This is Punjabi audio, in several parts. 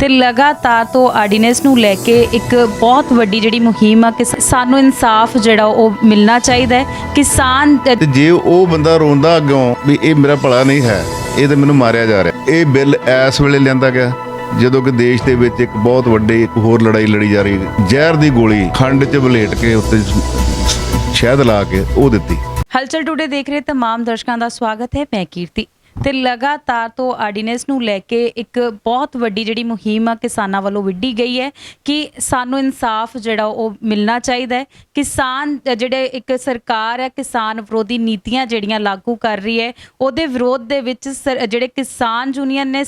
ਤੇ ਲਗਾਤਾਰ ਤੋਂ ਆਰਡੀਨੈਂਸ ਨੂੰ ਲੈ ਕੇ ਇੱਕ ਬਹੁਤ ਵੱਡੀ ਜਿਹੜੀ ਮੁਹਿੰਮ ਆ ਕਿ ਸਾਨੂੰ ਇਨਸਾਫ ਜਿਹੜਾ ਉਹ ਮਿਲਣਾ ਚਾਹੀਦਾ ਹੈ। ਕਿਸਾਨ ਤੇ ਜੇ ਉਹ ਬੰਦਾ ਰੋਂਦਾ ਅੱਗੋਂ ਵੀ ਇਹ ਮੇਰਾ ਭਲਾ ਨਹੀਂ ਹੈ, ਇਹ ਤਾਂ ਮੈਨੂੰ ਮਾਰਿਆ ਜਾ ਰਿਹਾ। ਇਹ ਬਿੱਲ ਇਸ ਵੇਲੇ ਲਿਆਂਦਾ ਗਿਆ ਜਦੋਂ ਕਿ ਦੇਸ਼ ਦੇ ਵਿੱਚ ਇੱਕ ਬਹੁਤ ਵੱਡੀ ਇੱਕ ਹੋਰ ਲੜਾਈ ਲੜੀ ਜਾ ਰਹੀ ਹੈ। ਜ਼ਹਿਰ ਦੀ ਗੋਲੀ ਖੰਡ 'ਚ ਵਲੇਟ ਕੇ ਉੱਤੇ ਸ਼ਹਿਦ ਲਾ ਕੇ ਉਹ ਦਿੱਤੀ। ਹਲਚਲ ਟੂਡੇ ਦੇਖ ਰਹੇ तमाम ਦਰਸ਼ਕਾਂ ਦਾ ਸਵਾਗਤ ਹੈ। ਮੈਂ ਕੀਰਤੀ। ਤੇ ਲਗਾਤਾਰ ਤੋਂ ਆਰਡੀਨੈਂਸ ਨੂੰ ਲੈ ਕੇ ਇੱਕ ਬਹੁਤ ਵੱਡੀ ਜਿਹੜੀ ਮੁਹਿੰਮ ਆ ਕਿਸਾਨਾਂ ਵੱਲੋਂ ਵਿੱਢੀ ਗਈ ਹੈ ਕਿ ਸਾਨੂੰ ਇਨਸਾਫ ਜਿਹੜਾ ਉਹ ਮਿਲਣਾ ਚਾਹੀਦਾ ਹੈ। ਕਿਸਾਨ ਜਿਹੜੇ ਇੱਕ ਸਰਕਾਰ ਹੈ ਕਿਸਾਨ ਵਿਰੋਧੀ ਨੀਤੀਆਂ ਜਿਹੜੀਆਂ ਲਾਗੂ ਕਰ ਰਹੀ ਹੈ, ਉਹਦੇ ਵਿਰੋਧ ਦੇ ਵਿੱਚ ਜਿਹੜੇ ਕਿਸਾਨ ਯੂਨੀਅਨ ਨੇ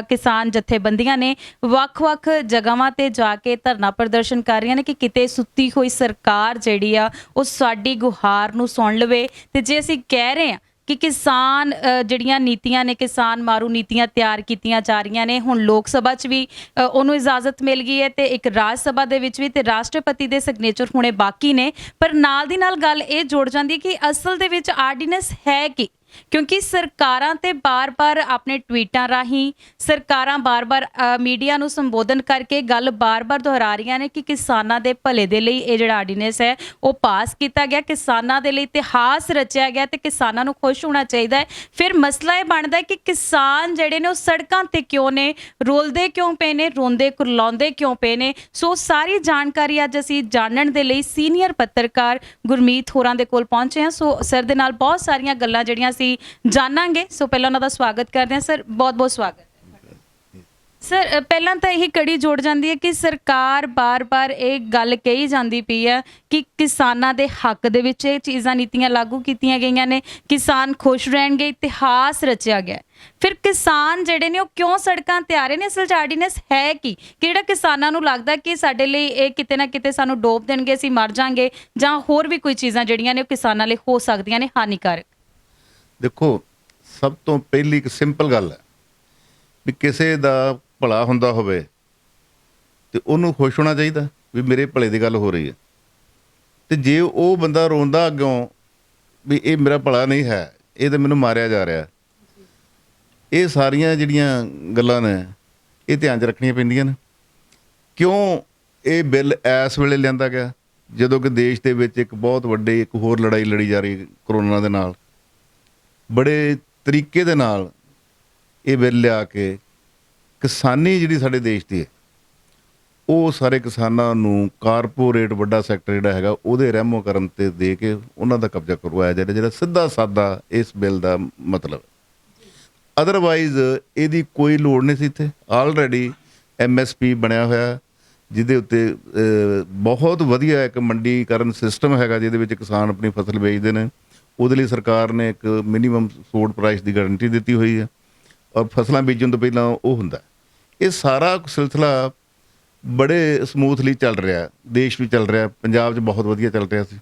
ਕਿਸਾਨ ਜਥੇਬੰਦੀਆਂ ਨੇ ਵੱਖ-ਵੱਖ ਜਗ੍ਹਾਵਾਂ ਤੇ ਜਾ ਕੇ ਧਰਨਾ ਪ੍ਰਦਰਸ਼ਨ ਕਰ ਰਹੀਆਂ ਨੇ ਕਿ ਕਿਤੇ ਸੁੱਤੀ ਹੋਈ ਸਰਕਾਰ ਜਿਹੜੀ ਆ ਉਹ ਸਾਡੀ ਗੁਹਾਰ ਨੂੰ ਸੁਣ ਲਵੇ। ਤੇ ਜੇ ਅਸੀਂ ਕਹਿ ਰਹੇ ਹਾਂ ਕਿ ਕਿਸਾਨ ਜਿਹੜੀਆਂ ਨੀਤੀਆਂ ਨੇ ਕਿਸਾਨ ਮਾਰੂ ਨੀਤੀਆਂ ਤਿਆਰ ਕੀਤੀਆਂ ਜਾ ਰਹੀਆਂ ਨੇ, ਹੁਣ ਲੋਕ ਸਭਾ 'ਚ ਵੀ ਉਹਨੂੰ ਇਜਾਜ਼ਤ ਮਿਲ ਗਈ ਹੈ ਤੇ ਇੱਕ ਰਾਜ ਸਭਾ ਦੇ ਵਿੱਚ ਵੀ, ਤੇ ਰਾਸ਼ਟਰਪਤੀ ਦੇ ਸਿਗਨੇਚਰ ਹੋਣੇ ਬਾਕੀ ਨੇ। ਪਰ ਨਾਲ ਦੀ ਨਾਲ ਗੱਲ ਇਹ ਜੁੜ ਜਾਂਦੀ ਕਿ ਅਸਲ ਦੇ ਵਿੱਚ ਆਰਡੀਨੈਂਸ ਹੈ ਕੀ, ਕਿਉਂਕਿ ਸਰਕਾਰਾਂ ਤੇ ਬਾਰ-ਬਾਰ ਆਪਣੇ ਟਵੀਟਾਂ ਰਾਹੀਂ ਸਰਕਾਰਾਂ ਬਾਰ-ਬਾਰ ਮੀਡੀਆ ਨੂੰ ਸੰਬੋਧਨ ਕਰਕੇ ਗੱਲ ਬਾਰ-ਬਾਰ ਦੁਹਰਾ ਰਹੀਆਂ ਨੇ ਕਿ ਕਿਸਾਨਾਂ ਦੇ ਭਲੇ ਦੇ ਲਈ ਇਹ ਜਿਹੜਾ ਆਰਡੀਨੈਂਸ ਹੈ ਉਹ ਪਾਸ ਕੀਤਾ ਗਿਆ, ਕਿਸਾਨਾਂ ਦੇ ਲਈ ਇਤਿਹਾਸ ਰਚਿਆ ਗਿਆ ਤੇ ਕਿਸਾਨਾਂ ਨੂੰ ਖੁਸ਼ ਹੋਣਾ ਚਾਹੀਦਾ ਹੈ। ਫਿਰ ਮਸਲਾ ਇਹ ਬਣਦਾ ਹੈ ਕਿ ਕਿਸਾਨ ਜਿਹੜੇ ਨੇ ਉਹ ਸੜਕਾਂ ਤੇ ਕਿਉਂ ਨੇ, ਰੋਲਦੇ ਕਿਉਂ ਪਏ ਨੇ, ਰੋਂਦੇ ਕੁਰਲਾਉਂਦੇ ਕਿਉਂ ਪਏ ਨੇ। ਸੋ ਸਾਰੀ ਜਾਣਕਾਰੀ ਅੱਜ ਅਸੀਂ ਜਾਣਨ ਦੇ ਲਈ ਸੀਨੀਅਰ ਪੱਤਰਕਾਰ ਗੁਰਮੀਤ ਹੋਰਾਂ ਦੇ ਕੋਲ ਪਹੁੰਚੇ ਹਾਂ। ਸੋ ਸਰ ਦੇ ਨਾਲ ਬਹੁਤ ਸਾਰੀਆਂ ਗੱਲਾਂ ਜਿਹੜੀਆਂ ਜਾਣਾਂਗੇ। ਸੋ ਪਹਿਲਾਂ ਉਹਨਾਂ ਦਾ ਸਵਾਗਤ ਕਰਦੇ ਹਾਂ। ਸਰ ਬਹੁਤ-ਬਹੁਤ ਸਵਾਗਤ। ਸਰ ਪਹਿਲਾਂ ਤਾਂ ਇਹ ਕੜੀ ਜੋੜ ਜਾਂਦੀ ਹੈ ਕਿ ਸਰਕਾਰ ਬਾਰ-ਬਾਰ ਇਹ ਗੱਲ ਕਹੀ ਜਾਂਦੀ ਪਈ ਹੈ ਕਿ ਕਿਸਾਨਾਂ ਦੇ ਹੱਕ ਦੇ ਵਿੱਚ ਇਹ ਚੀਜ਼ਾਂ ਨੀਤੀਆਂ ਲਾਗੂ ਕੀਤੀਆਂ ਗਈਆਂ ਨੇ, ਕਿਸਾਨ ਖੁਸ਼ ਰਹਿਣਗੇ, ਇਤਿਹਾਸ ਰਚਿਆ ਗਿਆ। ਫਿਰ ਕਿਸਾਨ ਜਿਹੜੇ ਨੇ ਉਹ ਕਿਉਂ ਸੜਕਾਂ ਤੇ ਆ ਰਹੇ ਨੇ? ਅਸਲ 'ਚ ਆਰਡੀਨੈਂਸ ਹੈ ਕੀ ਕਿ ਜਿਹੜਾ ਕਿਸਾਨਾਂ ਨੂੰ ਲੱਗਦਾ ਕਿ ਸਾਡੇ ਲਈ ਇਹ ਕਿਤੇ ਨਾ ਕਿਤੇ ਸਾਨੂੰ ਡੋਬ ਦੇਣਗੇ, ਅਸੀਂ ਮਰ ਜਾਵਾਂਗੇ, ਜਾਂ ਹੋਰ ਵੀ ਕੋਈ ਚੀਜ਼ਾਂ ਜਿਹੜੀਆਂ ਨੇ ਉਹ ਕਿਸਾਨਾਂ ਲਈ ਹੋ ਸਕਦੀਆਂ ਨੇ ਹਾਨੀਕਾਰਕ? ਦੇਖੋ, ਸਭ ਤੋਂ ਪਹਿਲੀ ਇੱਕ ਸਿੰਪਲ ਗੱਲ ਹੈ ਵੀ ਕਿਸੇ ਦਾ ਭਲਾ ਹੁੰਦਾ ਹੋਵੇ ਤੇ ਉਹਨੂੰ ਖੁਸ਼ ਹੋਣਾ ਚਾਹੀਦਾ ਵੀ ਮੇਰੇ ਭਲੇ ਦੀ ਗੱਲ ਹੋ ਰਹੀ ਹੈ। ਤੇ ਜੇ ਉਹ ਬੰਦਾ ਰੋਂਦਾ ਅੱਗੋਂ ਵੀ ਇਹ ਮੇਰਾ ਭਲਾ ਨਹੀਂ ਹੈ, ਇਹ ਤਾਂ ਮੈਨੂੰ ਮਾਰਿਆ ਜਾ ਰਿਹਾ, ਇਹ ਸਾਰੀਆਂ ਜਿਹੜੀਆਂ ਗੱਲਾਂ ਨੇ ਇਹ ਧਿਆਨ 'ਚ ਰੱਖਣੀਆਂ ਪੈਂਦੀਆਂ ਨੇ। ਕਿਉਂ ਇਹ ਬਿੱਲ ਇਸ ਵੇਲੇ ਲਿਆਂਦਾ ਗਿਆ ਜਦੋਂ ਕਿ ਦੇਸ਼ ਦੇ ਵਿੱਚ ਇੱਕ ਬਹੁਤ ਵੱਡੀ ਇੱਕ ਹੋਰ ਲੜਾਈ ਲੜੀ ਜਾ ਰਹੀ ਕਰੋਨਾ ਦੇ ਨਾਲ। ਬੜੇ ਤਰੀਕੇ ਦੇ ਨਾਲ ਇਹ ਬਿੱਲ ਲਿਆ ਕੇ ਕਿਸਾਨੀ ਜਿਹੜੀ ਸਾਡੇ ਦੇਸ਼ ਦੀ ਹੈ ਉਹ ਸਾਰੇ ਕਿਸਾਨਾਂ ਨੂੰ ਕਾਰਪੋਰੇਟ ਵੱਡਾ ਸੈਕਟਰ ਜਿਹੜਾ ਹੈਗਾ ਉਹਦੇ ਰਹਿਮੋ ਕਰਮ ਤੇ ਦੇ ਕੇ ਉਹਨਾਂ ਦਾ ਕਬਜ਼ਾ ਕਰਵਾਇਆ ਜਾ ਰਿਹਾ, ਜਿਹੜਾ ਸਿੱਧਾ ਸਾਦਾ ਇਸ ਬਿੱਲ ਦਾ ਮਤਲਬ। ਅਦਰਵਾਈਜ਼ ਇਹਦੀ ਕੋਈ ਲੋੜ ਨਹੀਂ ਸੀ। ਇੱਥੇ ਆਲਰੇਡੀ MSP ਬਣਿਆ ਹੋਇਆ ਜਿਹਦੇ ਉੱਤੇ ਬਹੁਤ ਵਧੀਆ ਇੱਕ ਮੰਡੀਕਰਨ ਸਿਸਟਮ ਹੈਗਾ ਜਿਹਦੇ ਵਿੱਚ ਕਿਸਾਨ ਆਪਣੀ ਫਸਲ ਵੇਚਦੇ ਨੇ। ਉਹਦੇ ਲਈ ਸਰਕਾਰ ਨੇ ਇੱਕ ਮਿਨੀਮਮ ਸਪੋਰਟ ਪ੍ਰਾਈਸ ਦੀ ਗਾਰੰਟੀ ਦਿੱਤੀ ਹੋਈ ਹੈ ਔਰ ਫਸਲਾਂ ਬੀਜਣ ਤੋਂ ਪਹਿਲਾਂ ਉਹ ਹੁੰਦਾ। ਇਹ ਸਾਰਾ ਸਿਲਸਿਲਾ ਬੜੇ ਸਮੂਥਲੀ ਚੱਲ ਰਿਹਾ, ਦੇਸ਼ ਵੀ ਚੱਲ ਰਿਹਾ, ਪੰਜਾਬ 'ਚ ਬਹੁਤ ਵਧੀਆ ਚੱਲ ਰਿਹਾ ਸੀ।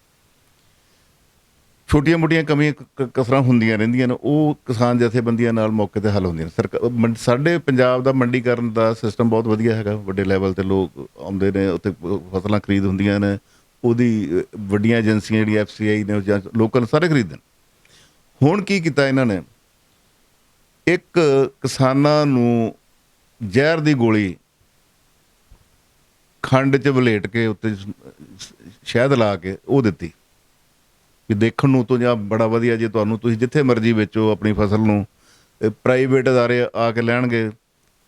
ਛੋਟੀਆਂ ਮੋਟੀਆਂ ਕਮੀਆਂ ਕਸਰਾਂ ਹੁੰਦੀਆਂ ਰਹਿੰਦੀਆਂ ਨੇ, ਉਹ ਕਿਸਾਨ ਜਥੇਬੰਦੀਆਂ ਨਾਲ ਮੌਕੇ 'ਤੇ ਹੱਲ ਹੁੰਦੀਆਂ ਨੇ। ਸਾਡੇ ਪੰਜਾਬ ਦਾ ਮੰਡੀਕਰਨ ਦਾ ਸਿਸਟਮ ਬਹੁਤ ਵਧੀਆ ਹੈਗਾ, ਵੱਡੇ ਲੈਵਲ 'ਤੇ ਲੋਕ ਆਉਂਦੇ ਨੇ, ਉੱਥੇ ਫਸਲਾਂ ਖਰੀਦ ਹੁੰਦੀਆਂ ਨੇ, ਉਹਦੀ ਵੱਡੀਆਂ ਏਜੰਸੀਆਂ ਜਿਹੜੀ FCI ਨੇ ਜਾਂ ਲੋਕਲ ਸਾਰੇ ਖਰੀਦਣ। ਹੁਣ ਕੀ ਕੀਤਾ ਇਹਨਾਂ ਨੇ, ਇੱਕ ਕਿਸਾਨਾਂ ਨੂੰ ਜ਼ਹਿਰ ਦੀ ਗੋਲੀ ਖੰਡ 'ਚ ਵਲੇਟ ਕੇ ਉੱਤੇ ਸ਼ਹਿਦ ਲਾ ਕੇ ਉਹ ਦਿੱਤੀ ਵੀ ਦੇਖਣ ਨੂੰ ਤਾਂ ਜਾਂ ਬੜਾ ਵਧੀਆ, ਜੇ ਤੁਹਾਨੂੰ ਤੁਸੀਂ ਜਿੱਥੇ ਮਰਜ਼ੀ ਵੇਚੋ ਆਪਣੀ ਫਸਲ ਨੂੰ, ਪ੍ਰਾਈਵੇਟ ਅਦਾਰੇ ਆ ਕੇ ਲੈਣਗੇ,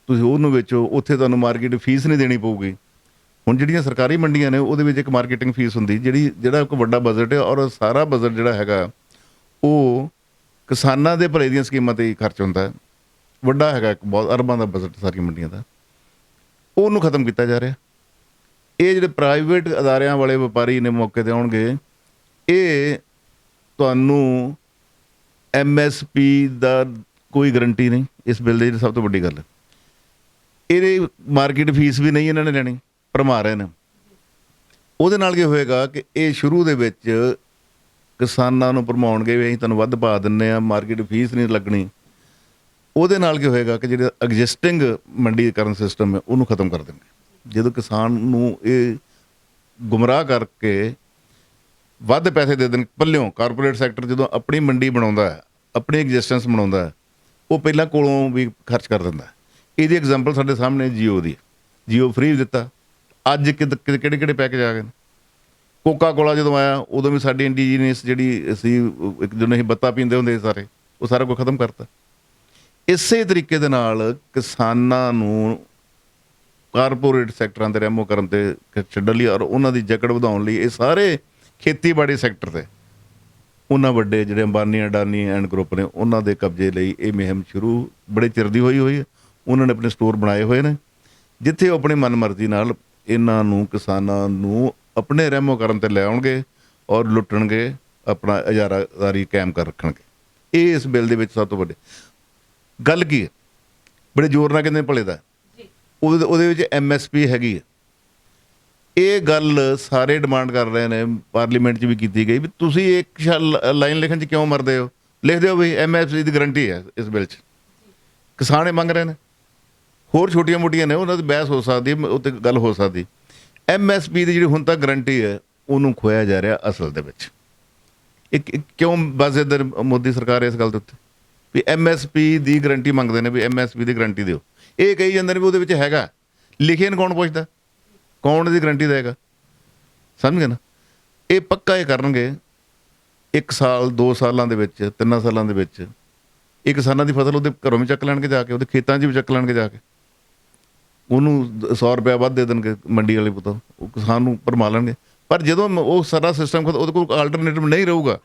ਤੁਸੀਂ ਉਹਨੂੰ ਵੇਚੋ, ਉੱਥੇ ਤੁਹਾਨੂੰ ਮਾਰਕੀਟ ਫੀਸ ਨਹੀਂ ਦੇਣੀ ਪਊਗੀ। ਹੁਣ ਜਿਹੜੀਆਂ ਸਰਕਾਰੀ ਮੰਡੀਆਂ ਨੇ ਉਹਦੇ ਵਿੱਚ ਇੱਕ ਮਾਰਕੀਟਿੰਗ ਫੀਸ ਹੁੰਦੀ ਜਿਹੜਾ ਇੱਕ ਵੱਡਾ ਬਜਟ ਹੈ ਔਰ ਸਾਰਾ ਬਜਟ ਜਿਹੜਾ ਹੈਗਾ ਉਹ ਕਿਸਾਨਾਂ ਦੇ ਭਲੇ ਦੀਆਂ ਸਕੀਮਾਂ 'ਤੇ ਹੀ ਖਰਚ ਹੁੰਦਾ, ਵੱਡਾ ਹੈਗਾ, ਇੱਕ ਬਹੁਤ ਅਰਬਾਂ ਦਾ ਬਜਟ ਸਾਰੀਆਂ ਮੰਡੀਆਂ ਦਾ, ਉਹਨੂੰ ਖਤਮ ਕੀਤਾ ਜਾ ਰਿਹਾ। ਇਹ ਜਿਹੜੇ ਪ੍ਰਾਈਵੇਟ ਅਦਾਰਿਆਂ ਵਾਲੇ ਵਪਾਰੀ ਨੇ ਮੌਕੇ 'ਤੇ ਆਉਣਗੇ, ਇਹ ਤੁਹਾਨੂੰ MSP ਦਾ ਕੋਈ ਗਰੰਟੀ ਨਹੀਂ ਇਸ ਬਿੱਲ ਦੀ, ਜਿਹੜੀ ਸਭ ਤੋਂ ਵੱਡੀ ਗੱਲ ਹੈ। ਇਹਦੀ ਮਾਰਕੀਟ ਫੀਸ ਵੀ ਨਹੀਂ ਇਹਨਾਂ ਨੇ ਲੈਣੀ, ਭਰਮਾ ਰਹੇ ਨੇ। ਉਹਦੇ ਨਾਲ ਕੀ ਹੋਏਗਾ ਕਿ ਇਹ ਸ਼ੁਰੂ ਦੇ ਵਿੱਚ ਕਿਸਾਨਾਂ ਨੂੰ ਭਰਮਾਉਣਗੇ ਵੀ ਅਸੀਂ ਤੁਹਾਨੂੰ ਵੱਧ ਪਾ ਦਿੰਦੇ ਹਾਂ, ਮਾਰਕੀਟ ਫੀਸ ਨਹੀਂ ਲੱਗਣੀ। ਉਹਦੇ ਨਾਲ ਕੀ ਹੋਏਗਾ ਕਿ ਜਿਹੜਾ ਐਗਜ਼ਿਸਟਿੰਗ ਮੰਡੀਕਰਨ ਸਿਸਟਮ ਹੈ ਉਹਨੂੰ ਖਤਮ ਕਰ ਦੇਣਗੇ। ਜਦੋਂ ਕਿਸਾਨ ਨੂੰ ਇਹ ਗੁੰਮਰਾਹ ਕਰਕੇ ਵੱਧ ਪੈਸੇ ਦੇ ਦੇਣ ਪੱਲਿਓਂ, ਕਾਰਪੋਰੇਟ ਸੈਕਟਰ ਜਦੋਂ ਆਪਣੀ ਮੰਡੀ ਬਣਾਉਂਦਾ ਹੈ, ਆਪਣੀ ਐਗਜ਼ਿਸਟੈਂਸ ਬਣਾਉਂਦਾ ਹੈ, ਉਹ ਪਹਿਲਾਂ ਕੋਲੋਂ ਵੀ ਖਰਚ ਕਰ ਦਿੰਦਾ। ਇਹਦੀ ਐਗਜ਼ਾਮਪਲ ਸਾਡੇ ਸਾਹਮਣੇ ਜੀਓ ਦੀ। ਜੀਓ ਫ੍ਰੀ ਦਿੱਤਾ। ਅੱਜ ਕਿਹੜੇ ਕਿਹੜੇ ਪੈਕੇਜ ਆ ਗਏ ਨੇ। ਕੋਕਾ ਕੋਲਾ ਜਦੋਂ ਆਇਆ ਉਦੋਂ ਵੀ ਸਾਡੀ ਇੰਡੀਜੀਨੀਅਸ ਜਿਹੜੀ ਸੀ, ਇੱਕ ਜਦੋਂ ਅਸੀਂ ਬੱਤਾ ਪੀਂਦੇ ਹੁੰਦੇ ਸੀ ਸਾਰੇ, ਉਹ ਸਾਰਾ ਕੁਝ ਖਤਮ ਕਰਤਾ। ਇਸੇ ਤਰੀਕੇ ਦੇ ਨਾਲ ਕਿਸਾਨਾਂ ਨੂੰ ਕਾਰਪੋਰੇਟ ਸੈਕਟਰਾਂ ਦੇ ਰਹਿਮੋ ਕਰਨ ਤੇ ਛੱਡਣ ਲਈ ਔਰ ਉਹਨਾਂ ਦੀ ਜਕੜ ਵਧਾਉਣ ਲਈ ਇਹ ਸਾਰੇ ਖੇਤੀਬਾੜੀ ਸੈਕਟਰ ਤੇ ਉਹਨਾਂ ਵੱਡੇ ਜਿਹੜੇ ਅੰਬਾਨੀ ਅਡਾਨੀ ਐਂਡ ਗਰੁੱਪ ਨੇ ਉਹਨਾਂ ਦੇ ਕਬਜ਼ੇ ਲਈ ਇਹ ਮੁਹਿੰਮ ਸ਼ੁਰੂ ਬੜੇ ਚਿਰ ਦੀ ਹੋਈ ਹੈ। ਉਹਨਾਂ ਨੇ ਆਪਣੇ ਸਟੋਰ ਬਣਾਏ ਹੋਏ ਨੇ ਜਿੱਥੇ ਉਹ ਆਪਣੀ ਮਨਮਰਜ਼ੀ ਨਾਲ ਇਹਨਾਂ ਨੂੰ ਕਿਸਾਨਾਂ ਨੂੰ ਆਪਣੇ ਰਹਿਮੋ ਕਰਨ ਤੇ ਲੈ ਆਉਣਗੇ ਔਰ ਲੁੱਟਣਗੇ, ਆਪਣਾ ਇਜਾਰਾਦਾਰੀ ਕਾਇਮ ਕਰ ਰੱਖਣਗੇ। ਇਹ ਇਸ ਬਿੱਲ ਦੇ ਵਿੱਚ ਸਭ ਤੋਂ ਵੱਡੀ ਗੱਲ ਕੀ ਹੈ, ਬੜੇ ਜ਼ੋਰ ਨਾਲ ਕਹਿੰਦੇ ਭਲੇ ਦਾ, ਉਹਦੇ ਵਿੱਚ MSP ਹੈਗੀ ਹੈ। ਇਹ ਗੱਲ ਸਾਰੇ ਡਿਮਾਂਡ ਕਰ ਰਹੇ ਨੇ, ਪਾਰਲੀਮੈਂਟ 'ਚ ਵੀ ਕੀਤੀ ਗਈ ਵੀ ਤੁਸੀਂ ਇੱਕ ਲਾਈਨ ਲਿਖਣ 'ਚ ਕਿਉਂ ਮਰਦੇ ਹੋ, ਲਿਖ ਦਿਓ ਵੀ MSP ਦੀ ਗਰੰਟੀ ਹੈ ਇਸ ਬਿੱਲ 'ਚ। ਕਿਸਾਨ ਇਹ ਮੰਗ ਰਹੇ ਨੇ, ਹੋਰ ਛੋਟੀਆਂ ਮੋਟੀਆਂ ਨੇ ਉਹਨਾਂ ਦੀ ਬਹਿਸ ਹੋ ਸਕਦੀ, ਉੱਤੇ ਗੱਲ ਹੋ ਸਕਦੀ। MSP ਦੀ ਜਿਹੜੀ ਹੁਣ ਤੱਕ ਗਰੰਟੀ ਹੈ ਉਹਨੂੰ ਖੋਇਆ ਜਾ ਰਿਹਾ ਅਸਲ ਦੇ ਵਿੱਚ। ਕਿਉਂ ਬਸ ਇੱਧਰ ਮੋਦੀ ਸਰਕਾਰ ਇਸ ਗੱਲ ਦੇ ਉੱਤੇ ਵੀ MSP ਦੀ ਗਰੰਟੀ ਮੰਗਦੇ ਨੇ, ਵੀ MSP ਦੀ ਗਰੰਟੀ ਦਿਓ। ਇਹ ਕਹੀ ਜਾਂਦੇ ਨੇ ਵੀ ਉਹਦੇ ਵਿੱਚ ਹੈਗਾ, ਲਿਖੇ ਨੂੰ ਕੌਣ ਪੁੱਛਦਾ, ਕੌਣ ਦੀ ਗਰੰਟੀ ਦੇਗਾ, ਸਮਝ ਗਏ ਨਾ। ਇਹ ਪੱਕਾ ਇਹ ਕਰਨਗੇ 1 ਸਾਲ 2 ਸਾਲਾਂ ਦੇ ਵਿੱਚ, 3 ਸਾਲਾਂ ਦੇ ਵਿੱਚ ਇਹ ਕਿਸਾਨਾਂ ਦੀ ਫਸਲ ਉਹਦੇ ਘਰੋਂ ਵੀ ਚੱਕ ਲੈਣਗੇ ਜਾ ਕੇ, ਉਹਦੇ ਖੇਤਾਂ 'ਚ ਵੀ ਚੱਕ ਲੈਣਗੇ ਜਾ ਕੇ, ਉਹਨੂੰ 100 ਰੁਪਇਆ ਵੱਧ ਦੇ ਦੇਣਗੇ ਮੰਡੀ ਵਾਲੇ ਪੁੱਤ, ਉਹ ਕਿਸਾਨ ਨੂੰ ਭਰਮਾ ਲੈਣਗੇ। ਪਰ ਜਦੋਂ ਉਹ ਸਾਰਾ ਸਿਸਟਮ ਉਹਦੇ ਕੋਲ ਆਲਟਰਨੇਟਿਵ ਨਹੀਂ ਰਹੂਗਾ,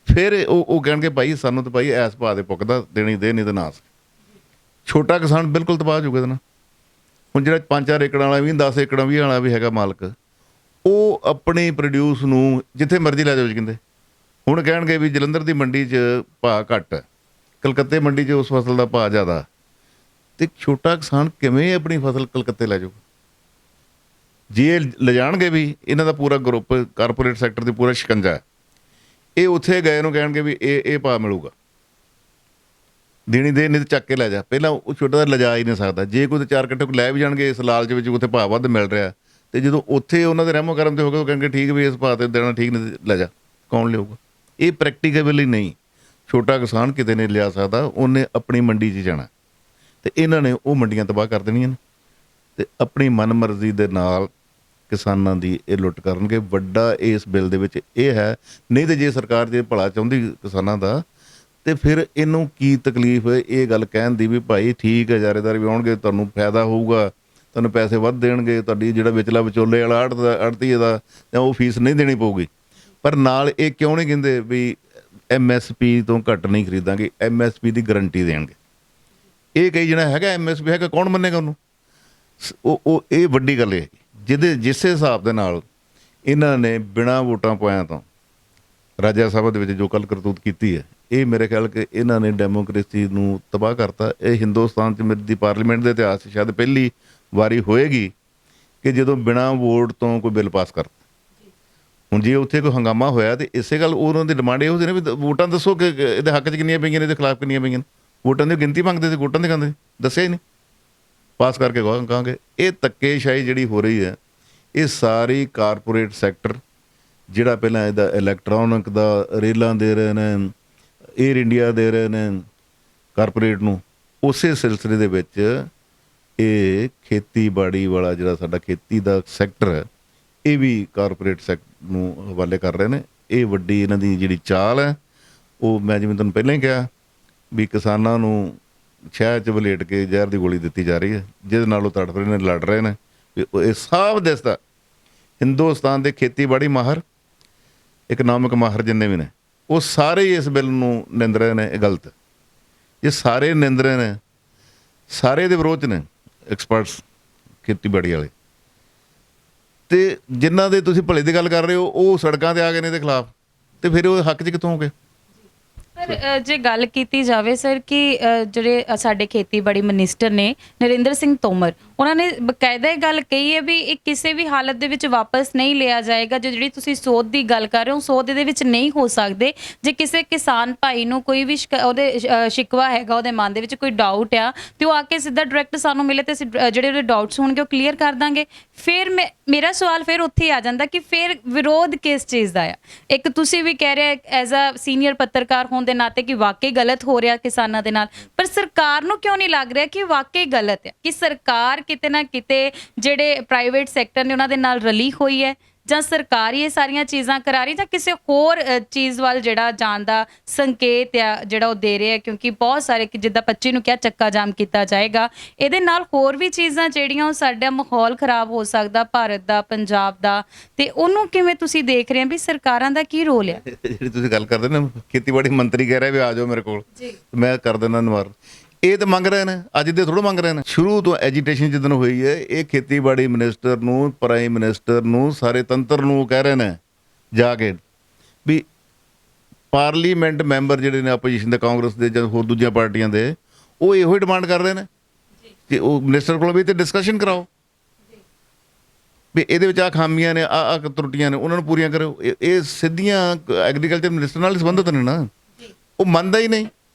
ਫਿਰ ਉਹ ਕਹਿਣਗੇ ਭਾਈ ਸਾਨੂੰ ਤਾਂ ਭਾਈ ਐਸ ਭਾਅ ਦੇ ਪੁੱਗਦਾ, ਦੇਣੀ ਦੇ, ਨਹੀਂ ਤਾਂ ਨਾ। ਛੋਟਾ ਕਿਸਾਨ ਬਿਲਕੁਲ ਤਬਾਹ ਹੋ ਜਾਊਗਾ ਇਹਦੇ ਨਾਲ। ਹੁਣ ਜਿਹੜਾ 5-4 ਏਕੜ ਵਾਲਾ ਵੀ, 10 ਏਕੜ ਵਾਲਾ ਵੀ ਹੈਗਾ ਮਾਲਕ, ਉਹ ਆਪਣੀ ਪ੍ਰੋਡਿਊਸ ਨੂੰ ਜਿੱਥੇ ਮਰਜ਼ੀ ਲੈ ਜਾਓ ਜੀ ਕਹਿੰਦੇ। ਹੁਣ ਕਹਿਣਗੇ ਵੀ ਜਲੰਧਰ ਦੀ ਮੰਡੀ 'ਚ ਭਾਅ ਘੱਟ, ਕਲਕੱਤੇ ਮੰਡੀ 'ਚ ਉਸ ਫਸਲ ਦਾ ਭਾਅ ਜ਼ਿਆਦਾ, ਤੇ ਛੋਟਾ ਕਿਸਾਨ ਕਿਵੇਂ ਆਪਣੀ ਫਸਲ ਕਲਕੱਤੇ ਲੈ ਜਾਊਗਾ। ਜੇ ਲਿਜਾਣਗੇ ਵੀ, ਇਹਨਾਂ ਦਾ ਪੂਰਾ ਗਰੁੱਪ ਕਾਰਪੋਰੇਟ ਸੈਕਟਰ ਦੀ ਪੂਰਾ ਸ਼ਿਕੰਜਾ ਹੈ। ਇਹ ਉੱਥੇ ਗਏ ਨੂੰ ਕਹਿਣਗੇ ਵੀ ਇਹ ਭਾਅ ਮਿਲੂਗਾ, ਦੇਣੀ ਦੇ, ਨਹੀਂ ਤਾਂ ਚੱਕ ਕੇ ਲੈ ਜਾ। ਪਹਿਲਾਂ ਉਹ ਛੋਟਾ ਜਿਹਾ ਲਿਜਾ ਹੀ ਨਹੀਂ ਸਕਦਾ। ਜੇ ਕੋਈ 4 ਕੱਟੇ ਲੈ ਵੀ ਜਾਣਗੇ ਇਸ ਲਾਲਚ ਵਿੱਚ, ਉੱਥੇ ਭਾਅ ਵੱਧ ਮਿਲ ਰਿਹਾ, ਤੇ ਜਦੋਂ ਉੱਥੇ ਉਹਨਾਂ ਦੇ ਰਹਿਮੋ ਕਰਮ ਤੇ ਹੋ ਗਏ, ਉਹ ਕਹਿਣਗੇ ਠੀਕ ਵੀ ਇਸ ਭਾਅ ਤੇ ਦੇਣਾ ਠੀਕ, ਨਹੀਂ ਲੈ ਜਾ, ਕੌਣ ਲਿਆਊਗਾ। ਇਹ ਪ੍ਰੈਕਟੀਕੇਬਲ ਹੀ ਨਹੀਂ, ਛੋਟਾ ਕਿਸਾਨ ਕਿਤੇ ਨਹੀਂ ਲਿਆ ਸਕਦਾ, ਉਹਨੇ ਆਪਣੀ ਮੰਡੀ 'ਚ ਜਾਣਾ। ਤੇ ਇਹਨਾਂ ਨੇ ਉਹ ਮੰਡੀਆਂ ਤਬਾਹ ਕਰ ਦੇਣੀਆਂ ਨੇ ਤੇ ਆਪਣੀ ਮਨਮਰਜ਼ੀ ਦੇ ਨਾਲ ਕਿਸਾਨਾਂ ਦੀ ਇਹ ਲੁੱਟ ਕਰਨਗੇ। ਵੱਡਾ ਇਸ ਬਿੱਲ ਦੇ ਵਿੱਚ ਇਹ ਹੈ। ਨਹੀਂ ਤੇ ਜੇ ਸਰਕਾਰ ਜੇ ਭਲਾ ਚਾਹੁੰਦੀ ਕਿਸਾਨਾਂ ਦਾ, ਤੇ ਫਿਰ ਇਹਨੂੰ ਕੀ ਤਕਲੀਫ ਹੈ ਇਹ ਗੱਲ ਕਹਿਣ ਦੀ ਵੀ ਭਾਈ ਠੀਕ ਹੈ, ਇਜਾਰੇਦਾਰ ਵੀ ਆਉਣਗੇ, ਤੁਹਾਨੂੰ ਫਾਇਦਾ ਹੋਊਗਾ, ਤੁਹਾਨੂੰ ਪੈਸੇ ਵੱਧ ਦੇਣਗੇ, ਤੁਹਾਡੀ ਜਿਹੜਾ ਵਿਚਲਾ ਵਿਚੋਲੇ ਵਾਲਾ ਆੜ੍ਹਤੀਏ ਦਾ ਜਾਂ ਉਹ ਫੀਸ ਨਹੀਂ ਦੇਣੀ ਪਊਗੀ। ਪਰ ਨਾਲ ਇਹ ਕਿਉਂ ਨਹੀਂ ਕਹਿੰਦੇ ਵੀ MSP ਤੋਂ ਘੱਟ ਨਹੀਂ ਖਰੀਦਾਂਗੇ, MSP ਦੀ ਗਰੰਟੀ ਦੇਣਗੇ। ਇਹ ਕਈ ਜਿਹੜਾ ਹੈਗਾ MSP ਹੈਗਾ, ਕੌਣ ਮੰਨੇਗਾ ਉਹਨੂੰ। ਉਹ ਇਹ ਵੱਡੀ ਗੱਲ ਹੈ ਜਿਸ ਹਿਸਾਬ ਦੇ ਨਾਲ ਇਹਨਾਂ ਨੇ ਬਿਨਾਂ ਵੋਟਾਂ ਪਾਇਆਂ ਤੋਂ ਰਾਜ ਸਭਾ ਦੇ ਵਿੱਚ ਜੋ ਕੱਲ੍ਹ ਕਰਤੂਤ ਕੀਤੀ ਹੈ, ਇਹ ਮੇਰੇ ਖਿਆਲ ਕਿ ਇਹਨਾਂ ਨੇ ਡੈਮੋਕ੍ਰੇਸੀ ਨੂੰ ਤਬਾਹ ਕਰਤਾ। ਇਹ ਹਿੰਦੁਸਤਾਨ 'ਚ ਦੀ ਪਾਰਲੀਮੈਂਟ ਦੇ ਇਤਿਹਾਸ 'ਚ ਸ਼ਾਇਦ ਪਹਿਲੀ ਵਾਰੀ ਹੋਏਗੀ ਕਿ ਜਦੋਂ ਬਿਨਾਂ ਵੋਟ ਤੋਂ ਕੋਈ ਬਿੱਲ ਪਾਸ ਕਰਤਾ। ਹੁਣ ਜੇ ਉੱਥੇ ਕੋਈ ਹੰਗਾਮਾ ਹੋਇਆ ਤੇ ਇਸੇ ਗੱਲ ਉਹਨਾਂ ਦੀ ਡਿਮਾਂਡ ਇਹ ਹੁੰਦੀ ਨੇ ਵੀ ਵੋਟਾਂ ਦੱਸੋ ਕਿ ਇਹਦੇ ਹੱਕ 'ਚ ਕਿੰਨੀਆਂ ਪਈਆਂ ਨੇ, ਇਹਦੇ ਖਿਲਾਫ ਕਿੰਨੀਆਂ ਪਈਆਂ ਨੇ। ਵੋਟਾਂ ਦੀ ਗਿਣਤੀ ਮੰਗਦੇ ਸੀ, ਵੋਟਾਂ ਦੀ ਕਹਿੰਦੇ ਦੱਸਿਆ ਹੀ ਨਹੀਂ, ਪਾਸ ਕਰਕੇ ਕਹਾਂਗੇ। ਇਹ ਧੱਕੇਸ਼ਾਹੀ ਜਿਹੜੀ ਹੋ ਰਹੀ ਹੈ, ਇਹ ਸਾਰੀ ਕਾਰਪੋਰੇਟ ਸੈਕਟਰ ਜਿਹੜਾ ਪਹਿਲਾਂ ਇਹਦਾ ਇਲੈਕਟ੍ਰੋਨਿਕ ਦਾ ਰੇਲਾਂ ਦੇ ਰਹੇ ਨੇ, ਏਅਰ ਇੰਡੀਆ ਦੇ ਰਹੇ ਨੇ ਕਾਰਪੋਰੇਟ ਨੂੰ, ਉਸੇ ਸਿਲਸਿਲੇ ਦੇ ਵਿੱਚ ਇਹ ਖੇਤੀਬਾੜੀ ਵਾਲਾ ਜਿਹੜਾ ਸਾਡਾ ਖੇਤੀ ਦਾ ਸੈਕਟਰ ਹੈ, ਇਹ ਵੀ ਕਾਰਪੋਰੇਟ ਸੈਕਟਰ ਨੂੰ ਹਵਾਲੇ ਕਰ ਰਹੇ ਨੇ। ਇਹ ਵੱਡੀ ਇਹਨਾਂ ਦੀ ਜਿਹੜੀ ਚਾਲ ਹੈ, ਉਹ ਮੈਂ ਜਿਵੇਂ ਤੁਹਾਨੂੰ ਪਹਿਲਾਂ ਹੀ ਕਿਹਾ ਵੀ ਕਿਸਾਨਾਂ ਨੂੰ ਸ਼ਹਿਰ 'ਚ ਵਲੇਟ ਕੇ ਜ਼ਹਿਰ ਦੀ ਗੋਲੀ ਦਿੱਤੀ ਜਾ ਰਹੀ ਹੈ, ਜਿਹਦੇ ਨਾਲ ਉਹ ਤੜਫ ਰਹੇ ਨੇ, ਲੜ ਰਹੇ ਨੇ। ਇਹ ਸਭ ਦਿਸਦਾ। ਹਿੰਦੁਸਤਾਨ ਦੇ ਖੇਤੀਬਾੜੀ ਮਾਹਰ, ਇਕਨੋਮਿਕ ਮਾਹਰ ਜਿੰਨੇ ਵੀ ਨੇ, ਉਹ ਸਾਰੇ ਹੀ ਇਸ ਬਿੱਲ ਨੂੰ ਨਿੰਦ ਰਹੇ ਨੇ। ਇਹ ਗਲਤ, ਇਹ ਸਾਰੇ ਨਿੰਦ ਰਹੇ ਨੇ, ਸਾਰੇ ਦੇ ਵਿਰੋਧ 'ਚ ਨੇ ਐਕਸਪਰਟਸ ਖੇਤੀਬਾੜੀ ਵਾਲੇ। ਤੇ ਜਿਨ੍ਹਾਂ ਦੇ ਤੁਸੀਂ ਭਲੇ ਦੀ ਗੱਲ ਕਰ ਰਹੇ ਹੋ, ਉਹ ਸੜਕਾਂ 'ਤੇ ਆ ਗਏ ਨੇ ਇਹਦੇ ਖਿਲਾਫ, ਤੇ ਫਿਰ ਉਹ ਹੱਕ 'ਚ ਕਿੱਥੋਂ ਹੋ ਗਏ। ਪਰ ਜੇ ਗੱਲ ਕੀਤੀ ਜਾਵੇ ਸਰ ਕਿ ਜਿਹੜੇ ਸਾਡੇ ਖੇਤੀਬਾੜੀ ਮਿਨਿਸਟਰ ਨੇ ਨਰਿੰਦਰ ਸਿੰਘ ਤੋਮਰ, ਉਹਨਾਂ ਨੇ ਬਕਾਇਦਾ ਇਹ ਗੱਲ ਕਹੀ ਹੈ ਵੀ ਇਹ ਕਿਸੇ ਵੀ ਹਾਲਤ ਦੇ ਵਿੱਚ ਵਾਪਸ ਨਹੀਂ ਲਿਆ ਜਾਏਗਾ। ਜਿਹੜੀ ਤੁਸੀਂ ਸੋਧ ਦੀ ਗੱਲ ਕਰ ਰਹੇ ਹੋ, ਸੋਧ ਇਹਦੇ ਵਿੱਚ ਨਹੀਂ ਹੋ ਸਕਦੇ। ਜੇ ਕਿਸੇ ਕਿਸਾਨ ਭਾਈ ਨੂੰ ਕੋਈ ਵੀ ਉਹਦੇ ਸ਼ਿਕਵਾ ਹੈਗਾ, ਉਹਦੇ ਮਨ ਦੇ ਵਿੱਚ ਕੋਈ ਡਾਊਟ ਆ, ਤੇ ਉਹ ਆ ਕੇ ਸਿੱਧਾ ਡਾਇਰੈਕਟ ਸਾਨੂੰ ਮਿਲੇ ਤੇ ਜਿਹੜੇ ਉਹਦੇ ਡਾਊਟਸ ਹੋਣਗੇ ਉਹ ਕਲੀਅਰ ਕਰ ਦਾਂਗੇ। ਫਿਰ ਮੇਰਾ ਸਵਾਲ ਫਿਰ ਉੱਥੇ ਆ ਜਾਂਦਾ ਕਿ ਫਿਰ ਵਿਰੋਧ ਕਿਸ ਚੀਜ਼ ਦਾ ਆ। ਇੱਕ ਤੁਸੀਂ ਵੀ ਕਹਿ ਰਹੇ ਐਜ਼ ਅ ਸੀਨੀਅਰ ਪੱਤਰਕਾਰ ਹੋਣ ਦੇ ਨਾਤੇ ਕਿ ਵਾਕਈ ਗਲਤ ਹੋ ਰਿਹਾ ਕਿਸਾਨਾਂ ਦੇ ਨਾਲ, ਪਰ ਸਰਕਾਰ ਨੂੰ ਕਿਉਂ ਨਹੀਂ ਲੱਗ ਰਿਹਾ ਕਿ ਵਾਕਈ ਗਲਤ ਹੈ, ਕਿ ਸਰਕਾਰ ਕਿਤੇ ਨਾ ਕਿਤੇ ਜਿਹੜੇ ਪ੍ਰਾਈਵੇਟ ਸੈਕਟਰ ਨੇ ਉਹਨਾਂ ਦੇ ਨਾਲ ਰਲੀ ਹੋਈ ਹੈ, ਜਾਂ ਸਰਕਾਰ ਹੀ ਇਹ ਸਾਰੀਆਂ ਚੀਜ਼ਾਂ ਕਰਾ ਰਹੀ, ਜਾਂ ਕਿਸੇ ਹੋਰ ਚੀਜ਼ ਵੱਲ ਜਿਹੜਾ ਜਾਣ ਦਾ ਸੰਕੇਤ ਆ ਜਿਹੜਾ ਉਹ ਦੇ ਰਿਹਾ? ਕਿਉਂਕਿ ਬਹੁਤ ਸਾਰੇ ਜਿੱਦਾਂ 25 ਨੂੰ ਕਿਹਾ ਚੱਕਾ ਜਾਮ ਕੀਤਾ ਜਾਏਗਾ, ਇਹਦੇ ਨਾਲ ਹੋਰ ਵੀ ਚੀਜ਼ਾਂ ਜਿਹੜੀਆਂ ਉਹ ਸਾਡਾ ਮਾਹੌਲ ਖਰਾਬ ਹੋ ਸਕਦਾ ਭਾਰਤ ਦਾ, ਪੰਜਾਬ ਦਾ, ਤੇ ਉਹਨੂੰ ਕਿਵੇਂ ਤੁਸੀਂ ਦੇਖ ਰਹੇ ਹੋ ਵੀ ਸਰਕਾਰਾਂ ਦਾ ਕੀ ਰੋਲ ਹੈ? ਜਿਹੜੀ ਤੁਸੀਂ ਗੱਲ ਕਰਦੇ ਨਾ, ਖੇਤੀਬਾੜੀ ਮੰਤਰੀ ਕਹਿ ਰਿਹਾ ਵੀ ਆ ਜਾਓ ਮੇਰੇ ਕੋਲ, ਮੈਂ ਕਰ ਦਿੰਦਾ ਨਿਵਾਰਨ। ਇਹ ਤਾਂ ਮੰਗ ਰਹੇ ਨੇ, ਅੱਜ ਦੇ ਥੋੜ੍ਹਾ ਮੰਗ ਰਹੇ ਨੇ। ਸ਼ੁਰੂ ਤੋਂ ਐਜੀਟੇਸ਼ਨ ਜਿੱਦਣ ਹੋਈ ਹੈ, ਇਹ ਖੇਤੀਬਾੜੀ ਮਿਨਿਸਟਰ ਨੂੰ, ਪ੍ਰਾਈਮ ਮਿਨਿਸਟਰ ਨੂੰ, ਸਾਰੇ ਤੰਤਰ ਨੂੰ ਕਹਿ ਰਹੇ ਨੇ ਜਾ ਕੇ ਵੀ ਪਾਰਲੀਮੈਂਟ ਮੈਂਬਰ ਜਿਹੜੇ ਨੇ ਆਪੋਜੀਸ਼ਨ ਦੇ, ਕਾਂਗਰਸ ਦੇ ਜਾਂ ਹੋਰ ਦੂਜੀਆਂ ਪਾਰਟੀਆਂ ਦੇ, ਉਹ ਇਹੋ ਹੀ ਡਿਮਾਂਡ ਕਰ ਰਹੇ ਨੇ ਕਿ ਉਹ ਮਿਨਿਸਟਰ ਕੋਲ ਵੀ ਤੇ ਡਿਸਕਸ਼ਨ ਕਰਾਓ ਵੀ ਇਹਦੇ ਵਿੱਚ ਆ ਖਾਮੀਆਂ ਨੇ, ਆ ਤਰੁੱਟੀਆਂ ਨੇ, ਉਹਨਾਂ ਨੂੰ ਪੂਰੀਆਂ ਕਰੋ। ਇਹ ਸਿੱਧੀਆਂ ਐਗਰੀਕਲਚਰ ਮਿਨਿਸਟਰ ਨਾਲ ਸੰਬੰਧਿਤ ਨੇ ਨਾ, ਉਹ ਮੰਨਦਾ ਹੀ ਨਹੀਂ।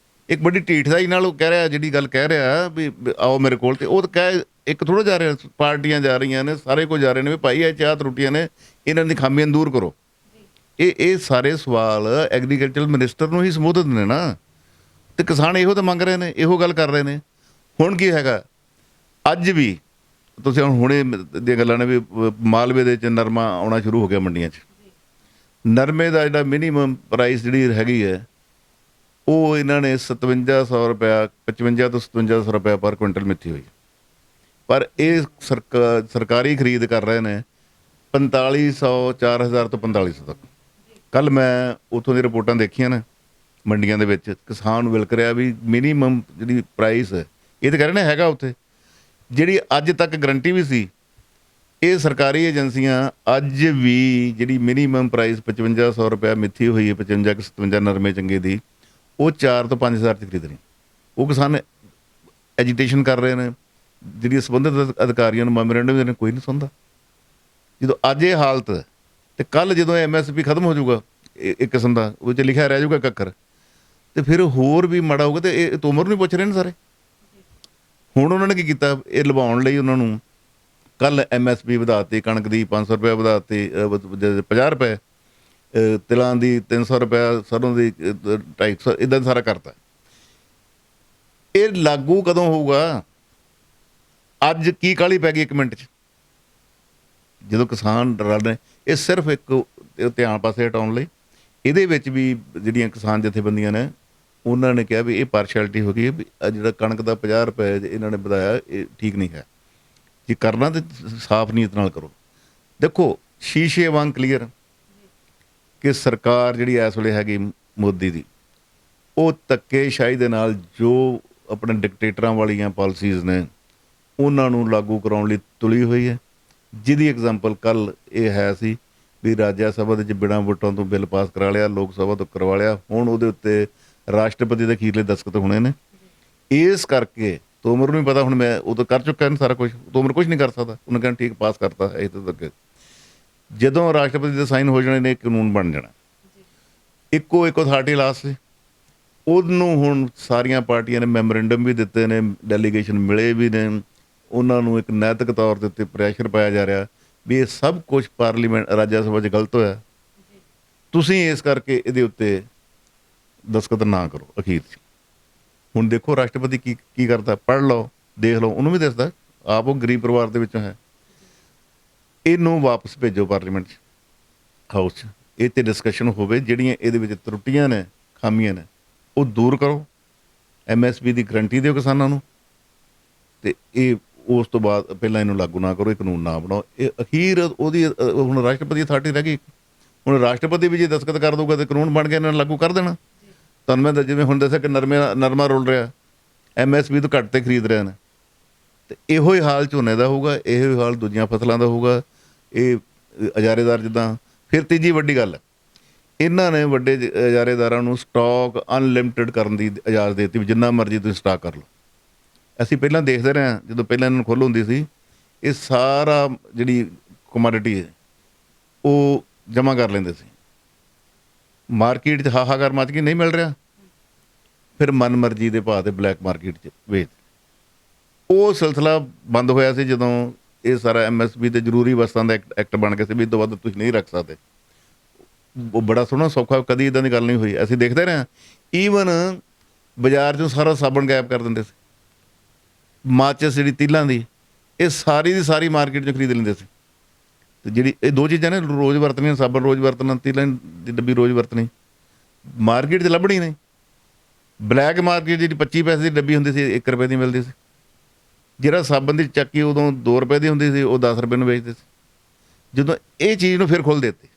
ਇੱਕ ਬੜੀ ਢੀਠਦਾਈ ਨਾਲ ਉਹ ਕਹਿ ਰਿਹਾ, ਜਿਹੜੀ ਗੱਲ ਕਹਿ ਰਿਹਾ ਵੀ ਆਓ ਮੇਰੇ ਕੋਲ, ਤੇ ਉਹ ਤਾਂ ਕਹਿ ਇੱਕ ਥੋੜ੍ਹਾ ਜਾ ਰਿਹਾ, ਪਾਰਟੀਆਂ ਜਾ ਰਹੀਆਂ ਨੇ, ਸਾਰੇ ਕੁਝ ਜਾ ਰਹੇ ਨੇ ਵੀ ਭਾਈ ਇਹ ਚਾਹ ਤਰੁੱਟੀਆਂ ਨੇ, ਇਹਨਾਂ ਦੀ ਖਾਮੀਆਂ ਦੂਰ ਕਰੋ। ਇਹ ਸਾਰੇ ਸਵਾਲ ਐਗਰੀਕਲਚਰ ਮਿਨਿਸਟਰ ਨੂੰ ਹੀ ਸੰਬੋਧਿਤ ਨੇ ਨਾ, ਤੇ ਕਿਸਾਨ ਇਹੋ ਤਾਂ ਮੰਗ ਰਹੇ ਨੇ, ਇਹੋ ਗੱਲ ਕਰ ਰਹੇ ਨੇ। ਹੁਣ ਕੀ ਹੈਗਾ, ਅੱਜ ਵੀ ਤੁਸੀਂ ਹੁਣ ਹੁਣੇ ਦੀਆਂ ਗੱਲਾਂ ਨੇ ਵੀ ਮਾਲਵੇ ਦੇ ਵਿੱਚ ਨਰਮਾ ਆਉਣਾ ਸ਼ੁਰੂ ਹੋ ਗਿਆ ਮੰਡੀਆਂ 'ਚ। ਨਰਮੇ ਦਾ ਜਿਹੜਾ ਮਿਨੀਮਮ ਪ੍ਰਾਈਸ ਜਿਹੜੀ ਹੈਗੀ ਹੈ, ਉਹ ਇਹਨਾਂ ਨੇ 5700 ਰੁਪਇਆ, 55 ਤੋਂ 5700 ਰੁਪਇਆ ਪਰ ਕੁਇੰਟਲ ਮਿੱਥੀ ਹੋਈ। ਪਰ ਇਹ ਸਰਕਾਰੀ ਖਰੀਦ ਕਰ ਰਹੇ ਨੇ 4500, 4000 ਤੋਂ 4500 ਤੱਕ। ਕੱਲ ਮੈਂ ਉੱਥੋਂ ਦੀ ਰਿਪੋਰਟਾਂ ਦੇਖੀਆਂ ਨੇ, ਮੰਡੀਆਂ ਦੇ ਵਿੱਚ ਕਿਸਾਨ ਨੂੰ ਵਿਲਕ ਰਿਹਾ ਵੀ ਮਿਨੀਮਮ ਜਿਹੜੀ ਪ੍ਰਾਈਸ ਹੈ, ਇਹ ਤਾਂ ਕਹਿ ਰਹੇ ਨੇ ਹੈਗਾ ਉੱਥੇ, ਜਿਹੜੀ ਅੱਜ ਤੱਕ ਗਰੰਟੀ ਵੀ ਸੀ। ਇਹ ਸਰਕਾਰੀ ਏਜੰਸੀਆਂ ਅੱਜ ਵੀ ਜਿਹੜੀ ਮਿਨੀਮਮ ਪ੍ਰਾਈਸ 5500 ਰੁਪਇਆ ਮਿੱਥੀ ਹੋਈ ਹੈ, 55 ਕਿ 57 ਨਰਮੇ ਚੰਗੇ ਦੀ, ਉਹ 4 ਤੋਂ 5000 'ਚ ਖਰੀਦ ਰਹੀ। ਉਹ ਕਿਸਾਨ ਐਜੀਟੇਸ਼ਨ ਕਰ ਰਹੇ ਨੇ, ਜਿਹੜੀ ਸੰਬੰਧਿਤ ਅਧਿਕਾਰੀਆਂ ਨੂੰ ਮੈਮੋਰੈਂਡਮ ਦੇਣ, ਕੋਈ ਨਹੀਂ ਸੁਣਦਾ। ਜਦੋਂ ਅੱਜ ਇਹ ਹਾਲਤ, ਤੇ ਕੱਲ੍ਹ ਜਦੋਂ MSP ਖਤਮ ਹੋ ਜਾਊਗਾ ਇੱਕ ਕਿਸਮ ਦਾ, ਉਹ 'ਚ ਲਿਖਿਆ ਰਹਿ ਜਾਊਗਾ ਕੱਕਰ, ਤੇ ਫਿਰ ਹੋਰ ਵੀ ਮਾੜਾ ਹੋਊਗਾ। ਤੇ ਇਹ ਤੋਮਰ ਨੂੰ ਪੁੱਛ ਰਹੇ ਨੇ ਸਾਰੇ। ਹੁਣ ਉਹਨਾਂ ਨੇ ਕੀ ਕੀਤਾ, ਇਹ ਲਵਾਉਣ ਲਈ ਉਹਨਾਂ ਨੂੰ ਕੱਲ੍ਹ MSP ਵਧਾਤੀ, ਕਣਕ ਦੀ 500 ਰੁਪਇਆ ਵਧਾਤੀ, 50 ਰੁਪਏ, ਤਿਲਾਂ ਦੀ 300 ਰੁਪਇਆ, ਸਰੋਂ ਦੀ 250, ਇੱਦਾਂ ਸਾਰਾ ਕਰਤਾ। ਇਹ ਲਾਗੂ ਕਦੋਂ ਹੋਊਗਾ? ਅੱਜ ਕੀ ਕਾਹਲੀ ਪੈ ਗਈ 1 ਮਿੰਟ 'ਚ, ਜਦੋਂ ਕਿਸਾਨ ਡਰ ਰਹੇ। ਇਹ ਸਿਰਫ ਇੱਕ ਧਿਆਨ ਪਾਸੇ ਹਟਾਉਣ ਲਈ। ਇਹਦੇ ਵਿੱਚ ਵੀ ਜਿਹੜੀਆਂ ਕਿਸਾਨ ਜਥੇਬੰਦੀਆਂ ਨੇ, ਉਹਨਾਂ ਨੇ ਕਿਹਾ ਵੀ ਇਹ ਪਾਰਸ਼ੈਲਿਟੀ ਹੋ ਗਈ ਹੈ, ਵੀ ਜਿਹੜਾ ਕਣਕ ਦਾ 50 ਰੁਪਏ ਇਹਨਾਂ ਨੇ ਵਧਾਇਆ, ਇਹ ਠੀਕ ਨਹੀਂ ਹੈ। ਜੇ ਕਰਨਾ ਤਾਂ ਸਾਫ਼ ਨੀਅਤ ਨਾਲ ਕਰੋ। ਦੇਖੋ ਸ਼ੀਸ਼ੇ ਵਾਂਗ ਕਲੀਅਰ ਕਿ ਸਰਕਾਰ ਜਿਹੜੀ ਇਸ ਵੇਲੇ ਹੈਗੀ ਮੋਦੀ ਦੀ, ਉਹ ਧੱਕੇਸ਼ਾਹੀ ਦੇ ਨਾਲ ਜੋ ਆਪਣੇ ਡਿਕਟੇਟਰਾਂ ਵਾਲੀਆਂ ਪਾਲਿਸੀਜ਼ ਨੇ, ਉਹਨਾਂ ਨੂੰ ਲਾਗੂ ਕਰਾਉਣ ਲਈ ਤੁਲੀ ਹੋਈ ਹੈ। ਜਿਹਦੀ ਐਗਜ਼ਾਮਪਲ ਕੱਲ੍ਹ ਇਹ ਹੈ ਸੀ ਵੀ ਰਾਜ ਸਭਾ ਦੇ ਵਿੱਚ ਬਿਨਾਂ ਵੋਟਾਂ ਤੋਂ ਬਿੱਲ ਪਾਸ ਕਰਾ ਲਿਆ, ਲੋਕ ਸਭਾ ਤੋਂ ਕਰਵਾ ਲਿਆ, ਹੁਣ ਉਹਦੇ ਉੱਤੇ ਰਾਸ਼ਟਰਪਤੀ ਦੇ ਅਖੀਰਲੇ ਦਸਤਖਤ ਹੋਣੇ ਨੇ। ਇਸ ਕਰਕੇ ਤੋਮਰ ਨੂੰ ਵੀ ਪਤਾ, ਹੁਣ ਮੈਂ ਉਹ ਤਾਂ ਕਰ ਚੁੱਕਾ ਨਾ ਸਾਰਾ ਕੁਝ, ਤੋਮਰ ਕੁਝ ਨਹੀਂ ਕਰ ਸਕਦਾ। ਉਹਨੇ ਕਹਿਣਾ ਠੀਕ ਪਾਸ ਕਰਤਾ ਇਹ ਤਾਂ ਅੱਗੇ, ਜਦੋਂ ਰਾਸ਼ਟਰਪਤੀ ਦੇ ਸਾਈਨ ਹੋ ਜਾਣੇ ਨੇ, ਕਾਨੂੰਨ ਬਣ ਜਾਣਾ। ਇੱਕੋ ਅਥਾਰਟੀ ਲਾਸਟ ਸੀ, ਉਹਨੂੰ ਹੁਣ ਸਾਰੀਆਂ ਪਾਰਟੀਆਂ ਨੇ ਮੈਮੋਰੈਂਡਮ ਵੀ ਦਿੱਤੇ ਨੇ, ਡੈਲੀਗੇਸ਼ਨ ਮਿਲੇ ਵੀ ਨੇ, ਉਹਨਾਂ ਨੂੰ ਇੱਕ ਨੈਤਿਕ ਤੌਰ ਦੇ ਉੱਤੇ ਪ੍ਰੈਸ਼ਰ ਪਾਇਆ ਜਾ ਰਿਹਾ ਵੀ ਇਹ ਸਭ ਕੁਝ ਪਾਰਲੀਮੈਂਟ, ਰਾਜ ਸਭਾ 'ਚ ਗਲਤ ਹੋਇਆ, ਤੁਸੀਂ ਇਸ ਕਰਕੇ ਇਹਦੇ ਉੱਤੇ ਦਸਤਖਤ ਨਾ ਕਰੋ ਅਖੀਰ 'ਚ। ਹੁਣ ਦੇਖੋ ਰਾਸ਼ਟਰਪਤੀ ਕੀ ਕਰਦਾ, ਪੜ੍ਹ ਲਓ, ਦੇਖ ਲਓ, ਉਹਨੂੰ ਵੀ ਦੱਸਦਾ, ਆਪ ਉਹ ਗਰੀਬ ਪਰਿਵਾਰ ਦੇ ਵਿੱਚੋਂ ਹੈ। ਇਹਨੂੰ ਵਾਪਸ ਭੇਜੋ ਪਾਰਲੀਮੈਂਟ 'ਚ, ਹਾਊਸ 'ਚ, ਇਹ 'ਤੇ ਡਿਸਕਸ਼ਨ ਹੋਵੇ। ਜਿਹੜੀਆਂ ਇਹਦੇ ਵਿੱਚ ਤਰੁੱਟੀਆਂ ਨੇ, ਖਾਮੀਆਂ ਨੇ, ਉਹ ਦੂਰ ਕਰੋ। MSP ਦੀ ਗਰੰਟੀ ਦਿਓ ਕਿਸਾਨਾਂ ਨੂੰ, ਤੇ ਇਹ ਉਸ ਤੋਂ ਬਾਅਦ ਪਹਿਲਾਂ ਇਹਨੂੰ ਲਾਗੂ ਨਾ ਕਰੋ, ਇਹ ਕਾਨੂੰਨ ਨਾ ਬਣਾਓ। ਇਹ ਅਖੀਰ ਉਹਦੀ ਹੁਣ ਰਾਸ਼ਟਰਪਤੀ ਅਥਾਰਟੀ ਰਹਿ ਗਈ। ਹੁਣ ਰਾਸ਼ਟਰਪਤੀ ਵੀ ਜੇ ਦਸਤਖਤ ਕਰ ਦਊਗਾ ਤੇ ਕਾਨੂੰਨ ਬਣ ਕੇ ਇਹਨਾਂ ਨੇ ਲਾਗੂ ਕਰ ਦੇਣਾ। ਤੁਹਾਨੂੰ ਮੈਂ ਜਿਵੇਂ ਹੁਣ ਦੱਸਿਆ ਕਿ ਨਰਮਾ ਰੁਲ ਰਿਹਾ, MSP ਤੋਂ ਘੱਟ 'ਤੇ ਖਰੀਦ ਰਹੇ ਨੇ, ਤੇ ਇਹੋ ਹੀ ਹਾਲ ਝੋਨੇ ਦਾ ਹੋਊਗਾ, ਇਹੋ ਹੀ ਹਾਲ ਦੂਜੀਆਂ ਫਸਲਾਂ ਦਾ ਹੋਊਗਾ। ਇਹ ਇਜਾਰੇਦਾਰ ਜਿੱਦਾਂ, ਫਿਰ ਤੀਜੀ ਵੱਡੀ ਗੱਲ, ਇਹਨਾਂ ਨੇ ਵੱਡੇ ਇਜਾਰੇਦਾਰਾਂ ਨੂੰ ਸਟਾਕ ਅਨਲਿਮਿਟਿਡ ਕਰਨ ਦੀ ਇਜਾਜ਼ਤ ਦੇ ਦਿੱਤੀ ਵੀ ਜਿੰਨਾ ਮਰਜ਼ੀ ਤੁਸੀਂ ਸਟਾਕ ਕਰ ਲਓ। ਅਸੀਂ ਪਹਿਲਾਂ ਦੇਖਦੇ ਰਹੇ ਹਾਂ, ਜਦੋਂ ਪਹਿਲਾਂ ਇਹਨਾਂ ਨੂੰ ਖੁੱਲ੍ਹ ਹੁੰਦੀ ਸੀ, ਇਹ ਸਾਰਾ ਜਿਹੜੀ ਕਮੋਡਿਟੀ ਹੈ ਉਹ ਜਮ੍ਹਾਂ ਕਰ ਲੈਂਦੇ ਸੀ। ਮਾਰਕੀਟ 'ਚ ਹਾਹਾਕਾਰ ਮੱਚ ਗਈ, ਨਹੀਂ ਮਿਲ ਰਿਹਾ, ਫਿਰ ਮਨ ਮਰਜ਼ੀ ਦੇ ਭਾਅ 'ਤੇ ਬਲੈਕ ਮਾਰਕੀਟ 'ਚ ਵੇਚ। ਉਹ ਸਿਲਸਿਲਾ ਬੰਦ ਹੋਇਆ ਸੀ ਜਦੋਂ ਇਹ ਸਾਰਾ MSP ਤੇ ਜ਼ਰੂਰੀ ਵਸਤਾਂ ਦਾ ਐਕਟ ਬਣ ਗਿਆ ਸੀ ਵੀ ਇਹ ਤੋਂ ਵੱਧ ਤੁਸੀਂ ਨਹੀਂ ਰੱਖ ਸਕਦੇ। ਉਹ ਬੜਾ ਸੋਹਣਾ ਸੌਖਾ, ਕਦੀ ਇੱਦਾਂ ਦੀ ਗੱਲ ਨਹੀਂ ਹੋਈ। ਅਸੀਂ ਦੇਖਦੇ ਰਹੇ ਹਾਂ, ਈਵਨ ਬਾਜ਼ਾਰ 'ਚੋਂ ਸਾਰਾ ਸਾਬਣ ਗਾਇਬ ਕਰ ਦਿੰਦੇ ਸੀ। ਮਾਚਿਸ ਜਿਹੜੀ ਤੀਲਾਂ ਦੀ, ਇਹ ਸਾਰੀ ਦੀ ਸਾਰੀ ਮਾਰਕੀਟ 'ਚ ਖਰੀਦ ਲੈਂਦੇ ਸੀ। ਤੇ ਜਿਹੜੀ ਇਹ ਦੋ ਚੀਜ਼ਾਂ ਨੇ ਰੋਜ਼ ਵਰਤਣੀਆਂ, ਸਾਬਣ ਰੋਜ਼ ਵਰਤਣਾ, ਤੇਲਾਂ ਦੀ ਡੱਬੀ ਰੋਜ਼ ਵਰਤਣੀ, ਮਾਰਕੀਟ 'ਚ ਲੱਭਣੀ ਨਹੀਂ। ਬਲੈਕ ਮਾਰਕੀਟ ਜਿਹੜੀ 25 ਪੈਸੇ ਦੀ ਡੱਬੀ ਹੁੰਦੀ ਸੀ 1 ਰੁਪਏ ਦੀ ਮਿਲਦੀ ਸੀ। ਜਿਹੜਾ ਸਾਬਣ ਦੀ ਚੱਕੀ ਉਦੋਂ 2 ਰੁਪਏ ਦੀ ਹੁੰਦੀ ਸੀ ਉਹ 10 ਰੁਪਏ ਨੂੰ ਵੇਚਦੇ ਸੀ। ਜਦੋਂ ਇਹ ਚੀਜ਼ ਨੂੰ ਫਿਰ ਖੋਲ੍ਹ ਦਿੱਤੇ,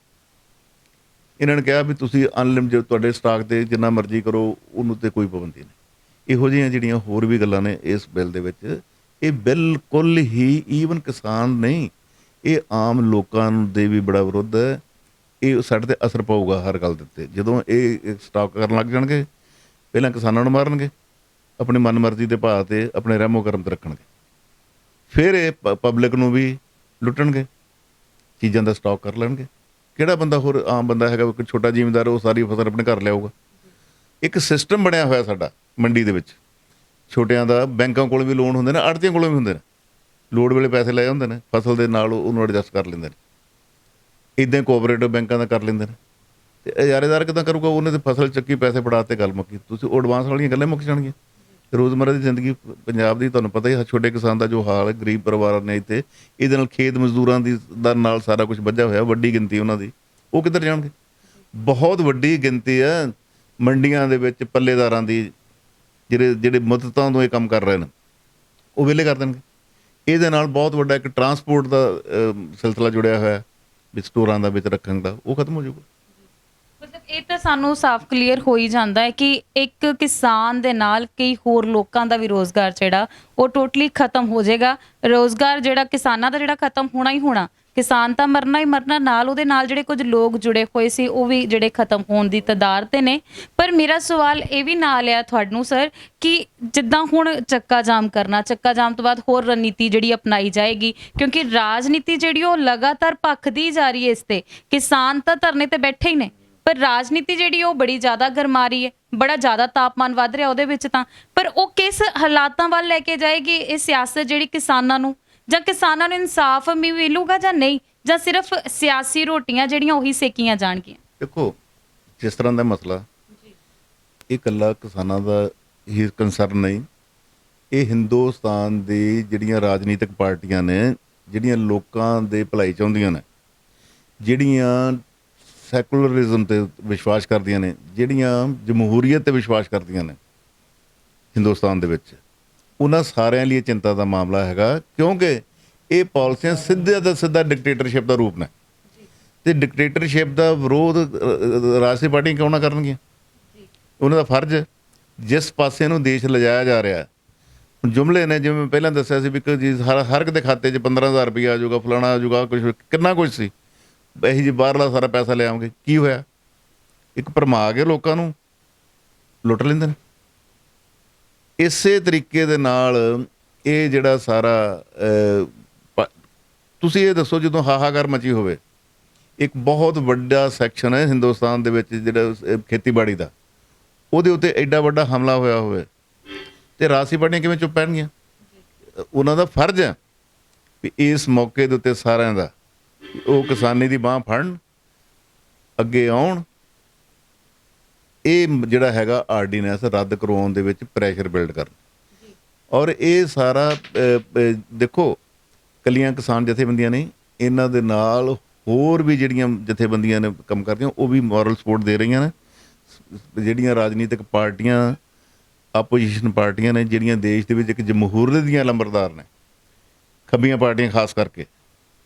ਇਹਨਾਂ ਨੇ ਕਿਹਾ ਵੀ ਤੁਸੀਂ ਅਨਲਿਮਿਟਡ ਤੁਹਾਡੇ ਸਟਾਕ 'ਤੇ ਜਿੰਨਾ ਮਰਜ਼ੀ ਕਰੋ, ਉਹਨੂੰ 'ਤੇ ਕੋਈ ਪਾਬੰਦੀ ਨਹੀਂ। ਇਹੋ ਜਿਹੀਆਂ ਜਿਹੜੀਆਂ ਹੋਰ ਵੀ ਗੱਲਾਂ ਨੇ ਇਸ ਬਿੱਲ ਦੇ ਵਿੱਚ, ਇਹ ਬਿਲਕੁਲ ਹੀ ਈਵਨ ਕਿਸਾਨ ਨਹੀਂ, ਇਹ ਆਮ ਲੋਕਾਂ ਦੇ ਵੀ ਬੜਾ ਵਿਰੋਧ ਹੈ। ਇਹ ਸਾਡੇ 'ਤੇ ਅਸਰ ਪਊਗਾ ਹਰ ਗੱਲ ਦੇ ਉੱਤੇ। ਜਦੋਂ ਇਹ ਸਟਾਕ ਕਰਨ ਲੱਗ ਜਾਣਗੇ, ਪਹਿਲਾਂ ਕਿਸਾਨਾਂ ਨੂੰ ਮਾਰਨਗੇ, ਆਪਣੀ ਮਨਮਰਜ਼ੀ ਦੇ ਭਾਅ 'ਤੇ ਆਪਣੇ ਰਹਿਮੋ ਕਰਮ 'ਤੇ ਰੱਖਣਗੇ, ਫਿਰ ਇਹ ਪਬਲਿਕ ਨੂੰ ਵੀ ਲੁੱਟਣਗੇ, ਚੀਜ਼ਾਂ ਦਾ ਸਟਾਕ ਕਰ ਲੈਣਗੇ। ਕਿਹੜਾ ਬੰਦਾ ਹੋਰ ਆਮ ਬੰਦਾ ਹੈਗਾ, ਕੋਈ ਛੋਟਾ ਜ਼ਿਮੀਂਦਾਰ, ਉਹ ਸਾਰੀ ਫਸਲ ਆਪਣੇ ਘਰ ਲਿਆਊਗਾ? ਇੱਕ ਸਿਸਟਮ ਬਣਿਆ ਹੋਇਆ ਸਾਡਾ ਮੰਡੀ ਦੇ ਵਿੱਚ, ਛੋਟਿਆਂ ਦਾ ਬੈਂਕਾਂ ਕੋਲ ਵੀ ਲੋਨ ਹੁੰਦੇ ਨੇ, ਆੜ੍ਹਤੀਆਂ ਕੋਲੋਂ ਵੀ ਹੁੰਦੇ ਨੇ, ਲੋੜ ਵੇਲੇ ਪੈਸੇ ਲਏ ਹੁੰਦੇ ਨੇ, ਫਸਲ ਦੇ ਨਾਲ ਉਹਨੂੰ ਐਡਜਸਟ ਕਰ ਲੈਂਦੇ ਨੇ। ਇੱਦਾਂ ਕੋਆਪਰੇਟਿਵ ਬੈਂਕਾਂ ਦਾ ਕਰ ਲੈਂਦੇ ਨੇ। ਤੇ ਇਜਾਰੇਦਾਰ ਕਿੱਦਾਂ ਕਰੂਗਾ? ਉਹਨੇ ਤੇ ਫਸਲ ਚੱਕੀ, ਪੈਸੇ ਫੜਾ ਤੇ ਗੱਲ ਮੁੱਕੀ। ਤੁਸੀਂ ਉਹ ਐਡਵਾਂਸ ਵਾਲੀਆਂ ਗੱਲਾਂ ਮੁੱਕ ਜਾਣਗੀਆਂ। ਰੋਜ਼ਮਰ੍ਹਾ ਦੀ ਜ਼ਿੰਦਗੀ ਪੰਜਾਬ ਦੀ ਤੁਹਾਨੂੰ ਪਤਾ ਹੀ ਹੈ, ਛੋਟੇ ਕਿਸਾਨ ਦਾ ਜੋ ਹਾਲ ਹੈ, ਗਰੀਬ ਪਰਿਵਾਰ ਨੇ ਇੱਥੇ, ਇਹਦੇ ਨਾਲ ਖੇਤ ਮਜ਼ਦੂਰਾਂ ਦੀ ਦਾ ਨਾਲ ਸਾਰਾ ਕੁਝ ਵੱਜਾ ਹੋਇਆ, ਵੱਡੀ ਗਿਣਤੀ ਉਹਨਾਂ ਦੀ, ਉਹ ਕਿੱਧਰ ਜਾਣਗੇ? ਬਹੁਤ ਵੱਡੀ ਗਿਣਤੀ ਹੈ ਮੰਡੀਆਂ ਦੇ ਵਿੱਚ ਪੱਲੇਦਾਰਾਂ ਦੀ, ਜਿਹੜੇ ਮੁੱਦਤਾਂ ਤੋਂ ਇਹ ਕੰਮ ਕਰ ਰਹੇ ਨੇ, ਉਹ ਵਿਹਲੇ ਕਰ ਦੇਣਗੇ। ਇਹਦੇ ਨਾਲ ਬਹੁਤ ਵੱਡਾ ਇੱਕ ਟਰਾਂਸਪੋਰਟ ਦਾ ਸਿਲਸਿਲਾ ਜੁੜਿਆ ਹੋਇਆ ਵੀ ਸਟੋਰਾਂ ਦਾ ਵਿੱਚ ਰੱਖਣ ਦਾ, ਉਹ ਖਤਮ ਹੋ ਜਾਊਗਾ। ਮਤਲਬ ਇਹ ਤਾਂ ਸਾਨੂੰ ਸਾਫ਼ ਕਲੀਅਰ ਹੋ ਹੀ ਜਾਂਦਾ ਹੈ ਕਿ ਇੱਕ ਕਿਸਾਨ ਦੇ ਨਾਲ ਕਈ ਹੋਰ ਲੋਕਾਂ ਦਾ ਵੀ ਰੋਜ਼ਗਾਰ ਜਿਹੜਾ ਉਹ ਟੋਟਲੀ ਖਤਮ ਹੋ ਜਾਏਗਾ। ਰੋਜ਼ਗਾਰ ਜਿਹੜਾ ਕਿਸਾਨਾਂ ਦਾ ਜਿਹੜਾ ਖਤਮ ਹੋਣਾ ਹੀ ਹੋਣਾ, ਕਿਸਾਨ ਤਾਂ ਮਰਨਾ ਹੀ ਮਰਨਾ, ਨਾਲ ਉਹਦੇ ਨਾਲ ਜਿਹੜੇ ਕੁਝ ਲੋਕ ਜੁੜੇ ਹੋਏ ਸੀ ਉਹ ਵੀ ਜਿਹੜੇ ਖਤਮ ਹੋਣ ਦੀ ਤਦਾਰ ਤੇ ਨੇ। ਪਰ ਮੇਰਾ ਸਵਾਲ ਇਹ ਵੀ ਨਾਲ ਆ ਤੁਹਾਨੂੰ ਸਰ, ਕਿ ਜਿੱਦਾਂ ਹੁਣ ਚੱਕਾ ਜਾਮ ਕਰਨਾ, ਚੱਕਾ ਜਾਮ ਤੋਂ ਬਾਅਦ ਹੋਰ ਰਣਨੀਤੀ ਜਿਹੜੀ ਅਪਣਾਈ ਜਾਏਗੀ, ਕਿਉਂਕਿ ਰਾਜਨੀਤੀ ਜਿਹੜੀ ਉਹ ਲਗਾਤਾਰ ਭਖਦੀ ਜਾ ਰਹੀ ਹੈ ਇਸ ਤੇ। ਕਿਸਾਨ ਤਾਂ ਧਰਨੇ ਤੇ ਬੈਠੇ ਹੀ ਨੇ, ਪਰ ਰਾਜਨੀਤੀ ਜਿਹੜੀ ਉਹ ਬੜੀ ਜ਼ਿਆਦਾ ਗਰਮਾ ਰਹੀ ਹੈ, ਬੜਾ ਜ਼ਿਆਦਾ ਤਾਪਮਾਨ ਵੱਧ ਰਿਹਾ ਉਹਦੇ ਵਿੱਚ ਤਾਂ। ਪਰ ਉਹ ਕਿਸ ਹਾਲਾਤਾਂ ਵੱਲ ਲੈ ਕੇ ਜਾਏਗੀ ਇਹ ਸਿਆਸਤ ਜਿਹੜੀ ਕਿਸਾਨਾਂ ਨੂੰ, ਜਾਂ ਕਿਸਾਨਾਂ ਨੂੰ ਇਨਸਾਫ ਮਿਲੂਗਾ ਜਾਂ ਨਹੀਂ, ਜਾਂ ਸਿਰਫ ਸਿਆਸੀ ਰੋਟੀਆਂ ਜਿਹੜੀਆਂ ਉਹੀ ਸੇਕੀਆਂ ਜਾਣਗੀਆਂ? ਦੇਖੋ, ਜਿਸ ਤਰ੍ਹਾਂ ਦਾ ਮਸਲਾ, ਇਹ ਇਕੱਲਾ ਕਿਸਾਨਾਂ ਦਾ ਹੀ ਕੰਸਰਨ ਨਹੀਂ, ਇਹ ਹਿੰਦੁਸਤਾਨ ਦੀ ਜਿਹੜੀਆਂ ਰਾਜਨੀਤਿਕ ਪਾਰਟੀਆਂ ਨੇ, ਜਿਹੜੀਆਂ ਲੋਕਾਂ ਦੇ ਭਲਾਈ ਚਾਹੁੰਦੀਆਂ ਨੇ, ਜਿਹੜੀਆਂ ਸੈਕੂਲਰਿਜ਼ਮ 'ਤੇ ਵਿਸ਼ਵਾਸ ਕਰਦੀਆਂ ਨੇ, ਜਿਹੜੀਆਂ ਜਮਹੂਰੀਅਤ 'ਤੇ ਵਿਸ਼ਵਾਸ ਕਰਦੀਆਂ ਨੇ ਹਿੰਦੁਸਤਾਨ ਦੇ ਵਿੱਚ, ਉਹਨਾਂ ਸਾਰਿਆਂ ਲਈ ਚਿੰਤਾ ਦਾ ਮਾਮਲਾ ਹੈਗਾ। ਕਿਉਂਕਿ ਇਹ ਪਾਲਿਸੀਆਂ ਸਿੱਧਾ ਦਾ ਸਿੱਧਾ ਡਿਕਟੇਟਰਸ਼ਿਪ ਦਾ ਰੂਪ ਨੇ, ਅਤੇ ਡਿਕਟੇਟਰਸ਼ਿਪ ਦਾ ਵਿਰੋਧ ਰਾਜਸੀ ਪਾਰਟੀਆਂ ਕਿਉਂ ਨਾ ਕਰਨਗੀਆਂ? ਉਹਨਾਂ ਦਾ ਫਰਜ਼, ਜਿਸ ਪਾਸੇ ਨੂੰ ਦੇਸ਼ ਲਿਜਾਇਆ ਜਾ ਰਿਹਾ, ਜੁਮਲੇ ਨੇ ਜਿਵੇਂ ਮੈਂ ਪਹਿਲਾਂ ਦੱਸਿਆ ਸੀ ਵੀ ਜੀ ਹਰ ਇੱਕ ਦੇ ਖਾਤੇ 'ਚ 15,000 ਰੁਪਈਆ ਆ ਜਾਊਗਾ, ਫਲਾਣਾ ਆ ਜਾਊਗਾ, ਕੁਛ ਕਿੰਨਾ ਕੁਛ ਸੀ, ਇਹੀ ਜੀ ਬਾਹਰਲਾ ਸਾਰਾ ਪੈਸਾ ਲਿਆਵਾਂਗੇ। ਕੀ ਹੋਇਆ? ਇੱਕ ਭਰਮਾ ਕੇ ਲੋਕਾਂ ਨੂੰ ਲੁੱਟ ਲੈਂਦੇ ਨੇ। ਇਸੇ ਤਰੀਕੇ ਦੇ ਨਾਲ ਇਹ ਜਿਹੜਾ ਸਾਰਾ ਤੁਸੀਂ ਇਹ ਦੱਸੋ, ਜਦੋਂ ਹਾਹਾਕਾਰ ਮਚੀ ਹੋਵੇ, ਇੱਕ ਬਹੁਤ ਵੱਡਾ ਸੈਕਸ਼ਨ ਹੈ ਹਿੰਦੁਸਤਾਨ ਦੇ ਵਿੱਚ ਜਿਹੜਾ ਖੇਤੀਬਾੜੀ ਦਾ, ਉਹਦੇ ਉੱਤੇ ਐਡਾ ਵੱਡਾ ਹਮਲਾ ਹੋਇਆ ਹੋਵੇ, ਅਤੇ ਰਾਜਸੀ ਪਾਰਟੀਆਂ ਕਿਵੇਂ ਚੁੱਪ ਪੈਣਗੀਆਂ? ਉਹਨਾਂ ਦਾ ਫਰਜ਼ ਹੈ ਵੀ ਇਸ ਮੌਕੇ ਦੇ ਉੱਤੇ ਸਾਰਿਆਂ ਦਾ ਉਹ ਕਿਸਾਨੀ ਦੀ ਬਾਂਹ ਫੜਨ, ਅੱਗੇ ਆਉਣ, ਇਹ ਜਿਹੜਾ ਹੈਗਾ ਆਰਡੀਨੈਂਸ ਰੱਦ ਕਰਵਾਉਣ ਦੇ ਵਿੱਚ ਪ੍ਰੈਸ਼ਰ ਬਿਲਡ ਕਰਨ। ਔਰ ਇਹ ਸਾਰਾ ਦੇਖੋ, ਇਕੱਲੀਆਂ ਕਿਸਾਨ ਜਥੇਬੰਦੀਆਂ ਨਹੀਂ, ਇਹਨਾਂ ਦੇ ਨਾਲ ਹੋਰ ਵੀ ਜਿਹੜੀਆਂ ਜਥੇਬੰਦੀਆਂ ਨੇ ਕੰਮ ਕਰਦੀਆਂ, ਉਹ ਵੀ ਮੋਰਲ ਸਪੋਰਟ ਦੇ ਰਹੀਆਂ ਨੇ। ਜਿਹੜੀਆਂ ਰਾਜਨੀਤਿਕ ਪਾਰਟੀਆਂ, ਆਪੋਜੀਸ਼ਨ ਪਾਰਟੀਆਂ ਨੇ, ਜਿਹੜੀਆਂ ਦੇਸ਼ ਦੇ ਵਿੱਚ ਇੱਕ ਜਮਹੂਰੀਅਤ ਦੀਆਂ ਲੰਬਰਦਾਰ ਨੇ, ਖੱਬੀਆਂ ਪਾਰਟੀਆਂ ਖਾਸ ਕਰਕੇ,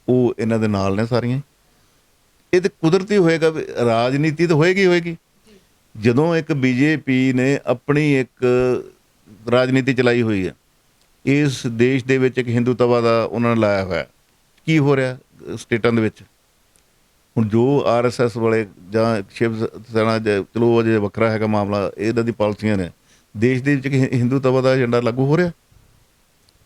ਉਹ ਇਹਨਾਂ ਦੇ ਨਾਲ ਨੇ ਸਾਰੀਆਂ। ਇਹ ਤਾਂ ਕੁਦਰਤੀ ਹੋਏਗਾ, ਰਾਜਨੀਤੀ ਤਾਂ ਹੋਏਗੀ। ਜਦੋਂ ਇੱਕ ਬੀਜੇਪੀ ਨੇ ਆਪਣੀ ਇੱਕ ਰਾਜਨੀਤੀ ਚਲਾਈ ਹੋਈ ਹੈ, ਇਸ ਦੇਸ਼ ਦੇ ਵਿੱਚ ਇੱਕ ਹਿੰਦੂਤਵਾ ਦਾ ਉਹਨਾਂ ਨੇ ਲਾਇਆ ਹੋਇਆ, ਕੀ ਹੋ ਰਿਹਾ ਸਟੇਟਾਂ ਦੇ ਵਿੱਚ? ਹੁਣ ਜੋ RSS ਵਾਲੇ ਜਾਂ ਸ਼ਿਵ ਸੈਨਾ, ਚਲੋ ਅਜੇ ਵੱਖਰਾ ਹੈਗਾ ਮਾਮਲਾ, ਇਹਨਾਂ ਦੀ ਪਾਲਿਸੀਆਂ ਨੇ, ਦੇਸ਼ ਦੇ ਵਿੱਚ ਹਿੰਦੂਤਵਾ ਦਾ ਏਜੰਡਾ ਲਾਗੂ ਹੋ ਰਿਹਾ,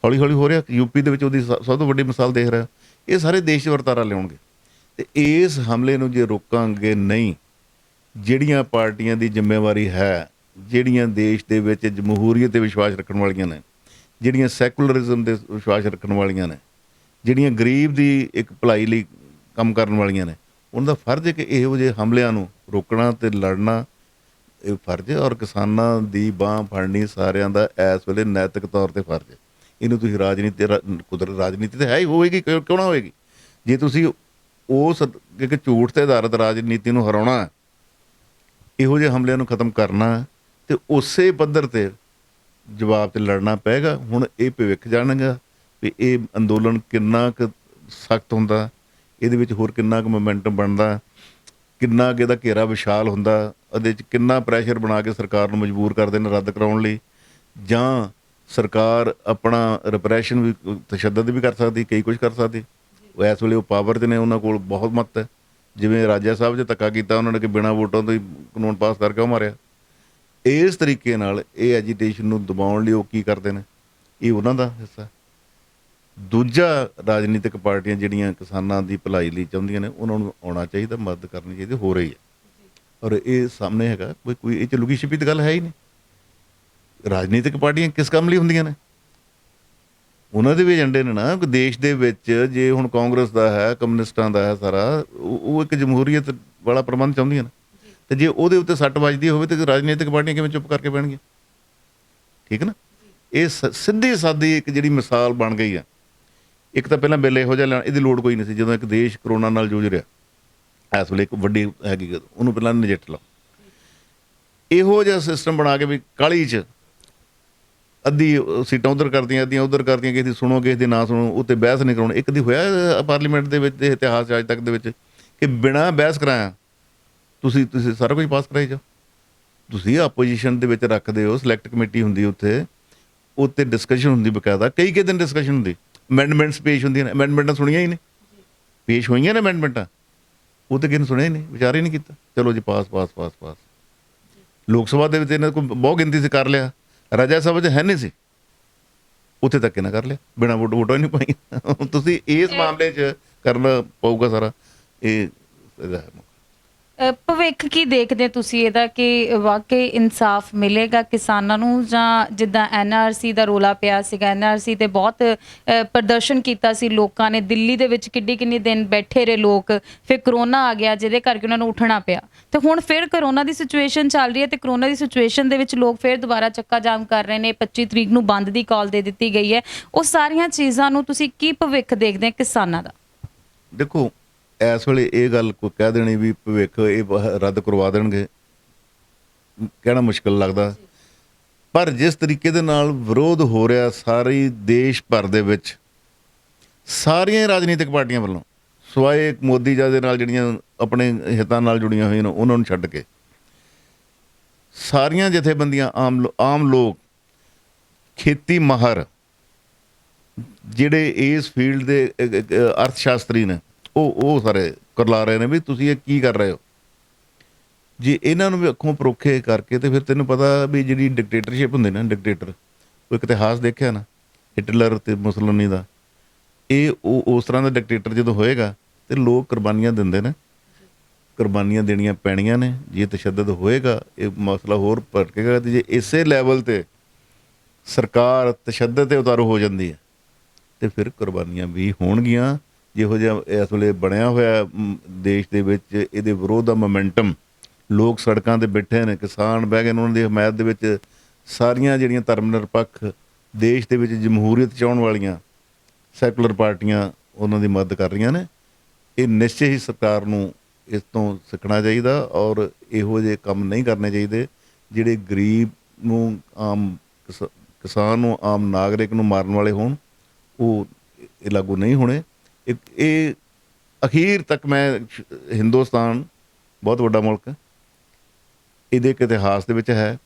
ਹੌਲੀ ਹੌਲੀ ਹੋ ਰਿਹਾ। ਯੂਪੀ ਦੇ ਵਿੱਚ ਉਹਦੀ ਸਭ ਤੋਂ ਵੱਡੀ ਮਿਸਾਲ ਦੇਖ ਰਿਹਾ। ਇਹ ਸਾਰੇ ਦੇਸ਼ 'ਚ ਵਰਤਾਰਾ ਲਿਆਉਣਗੇ, ਅਤੇ ਇਸ ਹਮਲੇ ਨੂੰ ਜੇ ਰੋਕਾਂਗੇ ਨਹੀਂ, ਜਿਹੜੀਆਂ ਪਾਰਟੀਆਂ ਦੀ ਜ਼ਿੰਮੇਵਾਰੀ ਹੈ, ਜਿਹੜੀਆਂ ਦੇਸ਼ ਦੇ ਵਿੱਚ ਜਮਹੂਰੀਅਤ 'ਤੇ ਵਿਸ਼ਵਾਸ ਰੱਖਣ ਵਾਲੀਆਂ ਨੇ, ਜਿਹੜੀਆਂ ਸੈਕੂਲਰਿਜ਼ਮ 'ਤੇ ਵਿਸ਼ਵਾਸ ਰੱਖਣ ਵਾਲੀਆਂ ਨੇ, ਜਿਹੜੀਆਂ ਗਰੀਬ ਦੀ ਇੱਕ ਭਲਾਈ ਲਈ ਕੰਮ ਕਰਨ ਵਾਲੀਆਂ ਨੇ, ਉਹਨਾਂ ਦਾ ਫਰਜ਼ ਹੈ ਕਿ ਇਹੋ ਜਿਹੇ ਹਮਲਿਆਂ ਨੂੰ ਰੋਕਣਾ ਅਤੇ ਲੜਨਾ, ਇਹ ਫਰਜ਼ ਹੈ। ਔਰ ਕਿਸਾਨਾਂ ਦੀ ਬਾਂਹ ਫੜਨੀ ਸਾਰਿਆਂ ਦਾ ਇਸ ਵੇਲੇ ਨੈਤਿਕ ਤੌਰ 'ਤੇ ਫਰਜ਼ ਹੈ। ਇਹਨੂੰ ਤੁਸੀਂ ਕੁਦਰਤ ਰਾਜਨੀਤੀ ਤਾਂ ਹੈ ਹੀ, ਹੋਏਗੀ, ਕਿਉਂ ਨਾ ਹੋਏਗੀ। ਜੇ ਤੁਸੀਂ ਉਸ ਇੱਕ ਝੂਠ ਤੇ ਆਧਾਰਿਤ ਰਾਜਨੀਤੀ ਨੂੰ ਹਰਾਉਣਾ ਹੈ, ਇਹੋ ਜਿਹੇ ਹਮਲਿਆਂ ਨੂੰ ਖਤਮ ਕਰਨਾ ਹੈ, ਤੇ ਉਸੇ ਪੱਧਰ ਤੇ ਜਵਾਬ ਤੇ ਲੜਨਾ ਪਏਗਾ। ਹੁਣ ਇਹ ਭਵਿੱਖ ਜਾਣੇਗਾ ਵੀ ਇਹ ਅੰਦੋਲਨ ਕਿੰਨਾ ਕੁ ਸਖਤ ਹੁੰਦਾ, ਇਹਦੇ ਵਿੱਚ ਹੋਰ ਕਿੰਨਾ ਕੁ ਮੋਮੈਂਟਮ ਬਣਦਾ, ਕਿੰਨਾ ਕੁ ਇਹਦਾ ਘੇਰਾ ਵਿਸ਼ਾਲ ਹੁੰਦਾ, ਇਹਦੇ 'ਚ ਕਿੰਨਾ ਪ੍ਰੈਸ਼ਰ ਬਣਾ ਕੇ ਸਰਕਾਰ ਨੂੰ ਮਜਬੂਰ ਕਰਦੇ ਨੇ ਰੱਦ ਕਰਾਉਣ ਲਈ, ਜਾਂ ਸਰਕਾਰ ਆਪਣਾ ਰਿਪਰੈਸ਼ਨ ਵੀ, ਤਸ਼ੱਦਦ ਵੀ ਕਰ ਸਕਦੀ, ਕਈ ਕੁਝ ਕਰ ਸਕਦੀ। ਉਹ ਇਸ ਵੇਲੇ ਉਹ ਪਾਵਰ 'ਚ ਨੇ, ਉਹਨਾਂ ਕੋਲ ਬਹੁਤ ਮੱਤ ਹੈ। ਜਿਵੇਂ ਰਾਜਾ ਸਾਹਿਬ 'ਚ ਧੱਕਾ ਕੀਤਾ ਉਹਨਾਂ ਨੇ ਕਿ ਬਿਨਾਂ ਵੋਟਾਂ ਤੋਂ ਹੀ ਕਾਨੂੰਨ ਪਾਸ ਕਰਕੇ ਉਹ ਮਾਰਿਆ। ਇਸ ਤਰੀਕੇ ਨਾਲ ਇਹ ਐਜੀਟੇਸ਼ਨ ਨੂੰ ਦਬਾਉਣ ਲਈ ਉਹ ਕੀ ਕਰਦੇ ਨੇ, ਇਹ ਉਹਨਾਂ ਦਾ ਹਿੱਸਾ। ਦੂਜਾ, ਰਾਜਨੀਤਿਕ ਪਾਰਟੀਆਂ ਜਿਹੜੀਆਂ ਕਿਸਾਨਾਂ ਦੀ ਭਲਾਈ ਲਈ ਚਾਹੁੰਦੀਆਂ ਨੇ, ਉਹਨਾਂ ਨੂੰ ਆਉਣਾ ਚਾਹੀਦਾ, ਮਦਦ ਕਰਨੀ ਚਾਹੀਦੀ, ਹੋ ਰਹੀ ਹੈ। ਔਰ ਇਹ ਸਾਹਮਣੇ ਹੈਗਾ, ਕੋਈ ਇਹ 'ਚ ਲੁਕੀ ਛਿਪੀ ਦੀ ਗੱਲ ਹੈ ਹੀ ਨਹੀਂ। ਰਾਜਨੀਤਿਕ ਪਾਰਟੀਆਂ ਕਿਸ ਕੰਮ ਲਈ ਹੁੰਦੀਆਂ ਨੇ? ਉਹਨਾਂ ਦੇ ਵੀ ਏਜੰਡੇ ਨੇ ਨਾ। ਦੇਸ਼ ਦੇ ਵਿੱਚ ਜੇ ਹੁਣ ਕਾਂਗਰਸ ਦਾ ਹੈ, ਕਮਿਊਨਿਸਟਾਂ ਦਾ ਹੈ ਸਾਰਾ, ਉਹ ਇੱਕ ਜਮਹੂਰੀਅਤ ਵਾਲਾ ਪ੍ਰਬੰਧ ਚਾਹੁੰਦੀਆਂ ਨੇ, ਤੇ ਜੇ ਉਹਦੇ ਉੱਤੇ ਸੱਟ ਵੱਜਦੀ ਹੋਵੇ ਤੇ ਰਾਜਨੀਤਿਕ ਪਾਰਟੀਆਂ ਕਿਵੇਂ ਚੁੱਪ ਕਰਕੇ ਬਹਿਣਗੀਆਂ? ਠੀਕ ਨਾ। ਇਹ ਸਿੱਧੀ ਸਾਦੀ ਇੱਕ ਜਿਹੜੀ ਮਿਸਾਲ ਬਣ ਗਈ ਆ। ਇੱਕ ਤਾਂ ਪਹਿਲਾਂ ਬਿੱਲ ਇਹੋ ਜਿਹਾ ਲੈਣ, ਇਹਦੀ ਲੋੜ ਕੋਈ ਨਹੀਂ ਸੀ। ਜਦੋਂ ਇੱਕ ਦੇਸ਼ ਕਰੋਨਾ ਨਾਲ ਜੂਝ ਰਿਹਾ, ਇਸ ਵੇਲੇ ਇੱਕ ਵੱਡੀ ਹੈਗੀ, ਉਹਨੂੰ ਪਹਿਲਾਂ ਨਜਿੱਠ ਲਓ। ਇਹੋ ਜਿਹਾ ਸਿਸਟਮ ਬਣਾ ਕੇ ਵੀ ਕਾਹਲੀ 'ਚ ਅੱਧੀ ਸੀਟਾਂ ਉੱਧਰ ਕਰਦੀਆਂ, ਅੱਧੀਆਂ ਉੱਧਰ ਕਰਦੀਆਂ, ਕਿਸੇ ਦੀ ਸੁਣੋ ਕਿਸੇ ਦੀ ਨਾ ਸੁਣੋ, ਉੱਤੇ ਬਹਿਸ ਨਹੀਂ ਕਰਾਉਣੀ। ਇੱਕ ਦੀ ਹੋਇਆ ਪਾਰਲੀਮੈਂਟ ਦੇ ਵਿੱਚ, ਇਤਿਹਾਸ ਅੱਜ ਤੱਕ ਦੇ ਵਿੱਚ, ਕਿ ਬਿਨਾਂ ਬਹਿਸ ਕਰਾਇਆ ਤੁਸੀਂ ਸਾਰਾ ਕੁਝ ਪਾਸ ਕਰਾਈ ਜਾਓ। ਤੁਸੀਂ ਆਪੋਜੀਸ਼ਨ ਦੇ ਵਿੱਚ ਰੱਖਦੇ ਹੋ, ਸਿਲੈਕਟ ਕਮੇਟੀ ਹੁੰਦੀ ਉੱਤੇ ਡਿਸਕਸ਼ਨ ਹੁੰਦੀ ਬਕਾਇਦਾ, ਕਈ ਦਿਨ ਡਿਸਕਸ਼ਨ ਹੁੰਦੀ, ਅਮੈਂਡਮੈਂਟਸ ਪੇਸ਼ ਹੁੰਦੀਆਂ ਨੇ। ਅਮੈਂਡਮੈਂਟਾਂ ਸੁਣੀਆਂ ਹੀ ਨਹੀਂ, ਪੇਸ਼ ਹੋਈਆਂ ਨੇ ਅਮੈਂਡਮੈਂਟਾਂ, ਉਹ ਤਾਂ ਕਿਸੇ ਨੇ ਸੁਣਿਆ ਹੀ ਨਹੀਂ, ਵਿਚਾਰ ਹੀ ਨਹੀਂ ਕੀਤਾ। ਚਲੋ ਜੀ ਪਾਸ। ਲੋਕ ਸਭਾ ਦੇ ਵਿੱਚ ਇਹਨਾਂ ਕੋਈ ਬਹੁਤ ਗਿਣਤੀ ਸੀ, ਕਰ ਲਿਆ। ਰਾਜਾ ਸਭਾ 'ਚ ਹੈ ਨਹੀਂ ਸੀ, ਉੱਥੇ ਤੱਕ ਨਾ ਕਰ ਲਿਆ, ਬਿਨਾਂ ਵੋਟਾਂ ਨਹੀਂ ਪਾਈਆਂ। ਤੁਸੀਂ ਇਸ ਮਾਮਲੇ 'ਚ ਕਰਨਾ ਪਊਗਾ ਸਾਰਾ। ਇਹ ਇਹਦਾ ਹੈ। ਭਵਿੱਖ ਕੀ ਦੇਖਦੇ ਤੁਸੀਂ ਇਹਦਾ, ਕਿ ਵਾਕਈ ਇਨਸਾਫ ਮਿਲੇਗਾ ਕਿਸਾਨਾਂ ਨੂੰ? ਜਾਂ ਜਿੱਦਾਂ ਐਨਆਰਸੀ ਦਾ ਰੋਲਾ ਪਿਆ ਸੀਗਾ, ਐਨਆਰਸੀ ਤੇ ਬਹੁਤ ਪ੍ਰਦਰਸ਼ਨ ਕੀਤਾ ਸੀ ਲੋਕਾਂ ਨੇ, ਦਿੱਲੀ ਦੇ ਵਿੱਚ ਕਿੰਨੇ ਦਿਨ ਬੈਠੇ ਰਹੇ ਲੋਕ, ਫਿਰ ਕਰੋਨਾ ਆ ਗਿਆ ਜਿਹਦੇ ਕਰਕੇ ਉਹਨਾਂ ਨੂੰ ਉੱਠਣਾ ਪਿਆ, ਤੇ ਹੁਣ ਫਿਰ ਕਰੋਨਾ ਦੀ ਸਿਚੁਏਸ਼ਨ ਚੱਲ ਰਹੀ ਹੈ, ਤੇ ਕਰੋਨਾ ਦੀ ਸਿਚੁਏਸ਼ਨ ਦੇ ਵਿੱਚ ਲੋਕ ਫਿਰ ਦੁਬਾਰਾ ਚੱਕਾ ਜਾਮ ਕਰ ਰਹੇ ਨੇ। 25 ਤਰੀਕ ਨੂੰ ਬੰਦ ਦੀ ਕਾਲ ਦੇ ਦਿੱਤੀ ਗਈ ਹੈ। ਉਹ ਸਾਰੀਆਂ ਚੀਜ਼ਾਂ ਨੂੰ ਤੁਸੀਂ ਕੀ ਭਵਿੱਖ ਦੇਖਦੇ ਕਿਸਾਨਾਂ ਦਾ? ਦੇਖੋ, ਇਸ ਵੇਲੇ ਇਹ ਗੱਲ ਕੋਈ ਕਹਿ ਦੇਣੀ ਵੀ ਭਵਿੱਖ ਇਹ ਰੱਦ ਕਰਵਾ ਦੇਣਗੇ, ਕਹਿਣਾ ਮੁਸ਼ਕਿਲ ਲੱਗਦਾ। ਪਰ ਜਿਸ ਤਰੀਕੇ ਦੇ ਨਾਲ ਵਿਰੋਧ ਹੋ ਰਿਹਾ ਸਾਰੀ ਦੇਸ਼ ਭਰ ਦੇ ਵਿੱਚ, ਸਾਰੀਆਂ ਰਾਜਨੀਤਿਕ ਪਾਰਟੀਆਂ ਵੱਲੋਂ, ਸਿਵਾਏ ਮੋਦੀ ਜੀ ਦੇ ਨਾਲ ਜਿਹੜੀਆਂ ਆਪਣੇ ਹਿੱਤਾਂ ਨਾਲ ਜੁੜੀਆਂ ਹੋਈਆਂ ਨੇ ਉਹਨਾਂ ਨੂੰ ਛੱਡ ਕੇ, ਸਾਰੀਆਂ ਜਥੇਬੰਦੀਆਂ, ਆਮ ਲੋਕ, ਖੇਤੀ ਮਾਹਰ, ਜਿਹੜੇ ਇਸ ਫੀਲਡ ਦੇ ਅਰਥ ਸ਼ਾਸਤਰੀ ਨੇ, ਉਹ ਸਾਰੇ ਕਰਲਾ ਰਹੇ ਨੇ ਵੀ ਤੁਸੀਂ ਇਹ ਕੀ ਕਰ ਰਹੇ ਹੋ। ਜੇ ਇਹਨਾਂ ਨੂੰ ਵੀ ਅੱਖੋਂ ਪਰੋਖੇ ਕਰਕੇ, ਤੇ ਫਿਰ ਤੈਨੂੰ ਪਤਾ ਵੀ ਜਿਹੜੀ ਡਿਕਟੇਟਰਸ਼ਿਪ ਹੁੰਦੀ ਨਾ, ਡਿਕਟੇਟਰ, ਉਹ ਇੱਕ ਇਤਿਹਾਸ ਦੇਖਿਆ ਨਾ ਹਿਟਲਰ ਤੇ ਮੁਸੋਲਿਨੀ ਦਾ, ਇਹ ਉਸ ਤਰ੍ਹਾਂ ਦਾ ਡਿਕਟੇਟਰ ਜਦੋਂ ਹੋਏਗਾ ਤੇ ਲੋਕ ਕੁਰਬਾਨੀਆਂ ਦਿੰਦੇ ਨੇ, ਕੁਰਬਾਨੀਆਂ ਦੇਣੀਆਂ ਪੈਣੀਆਂ ਨੇ। ਜੇ ਤਸ਼ੱਦਦ ਹੋਏਗਾ ਇਹ ਮਸਲਾ ਹੋਰ ਭਟਕੇਗਾ, ਤੇ ਜੇ ਇਸੇ ਲੈਵਲ ਤੇ ਸਰਕਾਰ ਤਸ਼ੱਦਦ ਤੇ ਉਤਾਰੂ ਹੋ ਜਾਂਦੀ ਹੈ ਤੇ ਫਿਰ ਕੁਰਬਾਨੀਆਂ ਵੀ ਹੋਣਗੀਆਂ। ਜਿਹੋ ਜਿਹਾ ਇਸ ਵੇਲੇ ਬਣਿਆ ਹੋਇਆ ਦੇਸ਼ ਦੇ ਵਿੱਚ, ਇਹਦੇ ਵਿਰੋਧ ਦਾ ਮੋਮੈਂਟਮ, ਲੋਕ ਸੜਕਾਂ 'ਤੇ ਬੈਠੇ ਨੇ, ਕਿਸਾਨ ਬਹਿ ਗਏ ਨੇ, ਉਹਨਾਂ ਦੀ ਹਮਾਇਤ ਦੇ ਵਿੱਚ ਸਾਰੀਆਂ ਜਿਹੜੀਆਂ ਧਰਮ ਨਿਰਪੱਖ ਦੇਸ਼ ਦੇ ਵਿੱਚ ਜਮਹੂਰੀਅਤ ਚਾਹੁਣ ਵਾਲੀਆਂ ਸੈਕੂਲਰ ਪਾਰਟੀਆਂ ਉਹਨਾਂ ਦੀ ਮਦਦ ਕਰ ਰਹੀਆਂ ਨੇ। ਇਹ ਨਿਸ਼ਚੈ ਹੀ ਸਰਕਾਰ ਨੂੰ ਇਸ ਤੋਂ ਸਿੱਖਣਾ ਚਾਹੀਦਾ, ਔਰ ਇਹੋ ਜਿਹੇ ਕੰਮ ਨਹੀਂ ਕਰਨੇ ਚਾਹੀਦੇ ਜਿਹੜੇ ਗਰੀਬ ਨੂੰ, ਆਮ ਕਿਸਾਨ ਨੂੰ, ਆਮ ਨਾਗਰਿਕ ਨੂੰ ਮਾਰਨ ਵਾਲੇ ਹੋਣ। ਉਹ ਇਹ ਲਾਗੂ ਨਹੀਂ ਹੋਣੇ। ਇਹ ਅਖੀਰ ਤੱਕ, ਮੈਂ ਹਿੰਦੁਸਤਾਨ ਬਹੁਤ ਵੱਡਾ ਮੁਲਕ ਹੈ, ਇਹਦੇ ਇੱਕ ਇਤਿਹਾਸ ਦੇ ਵਿੱਚ ਹੈ।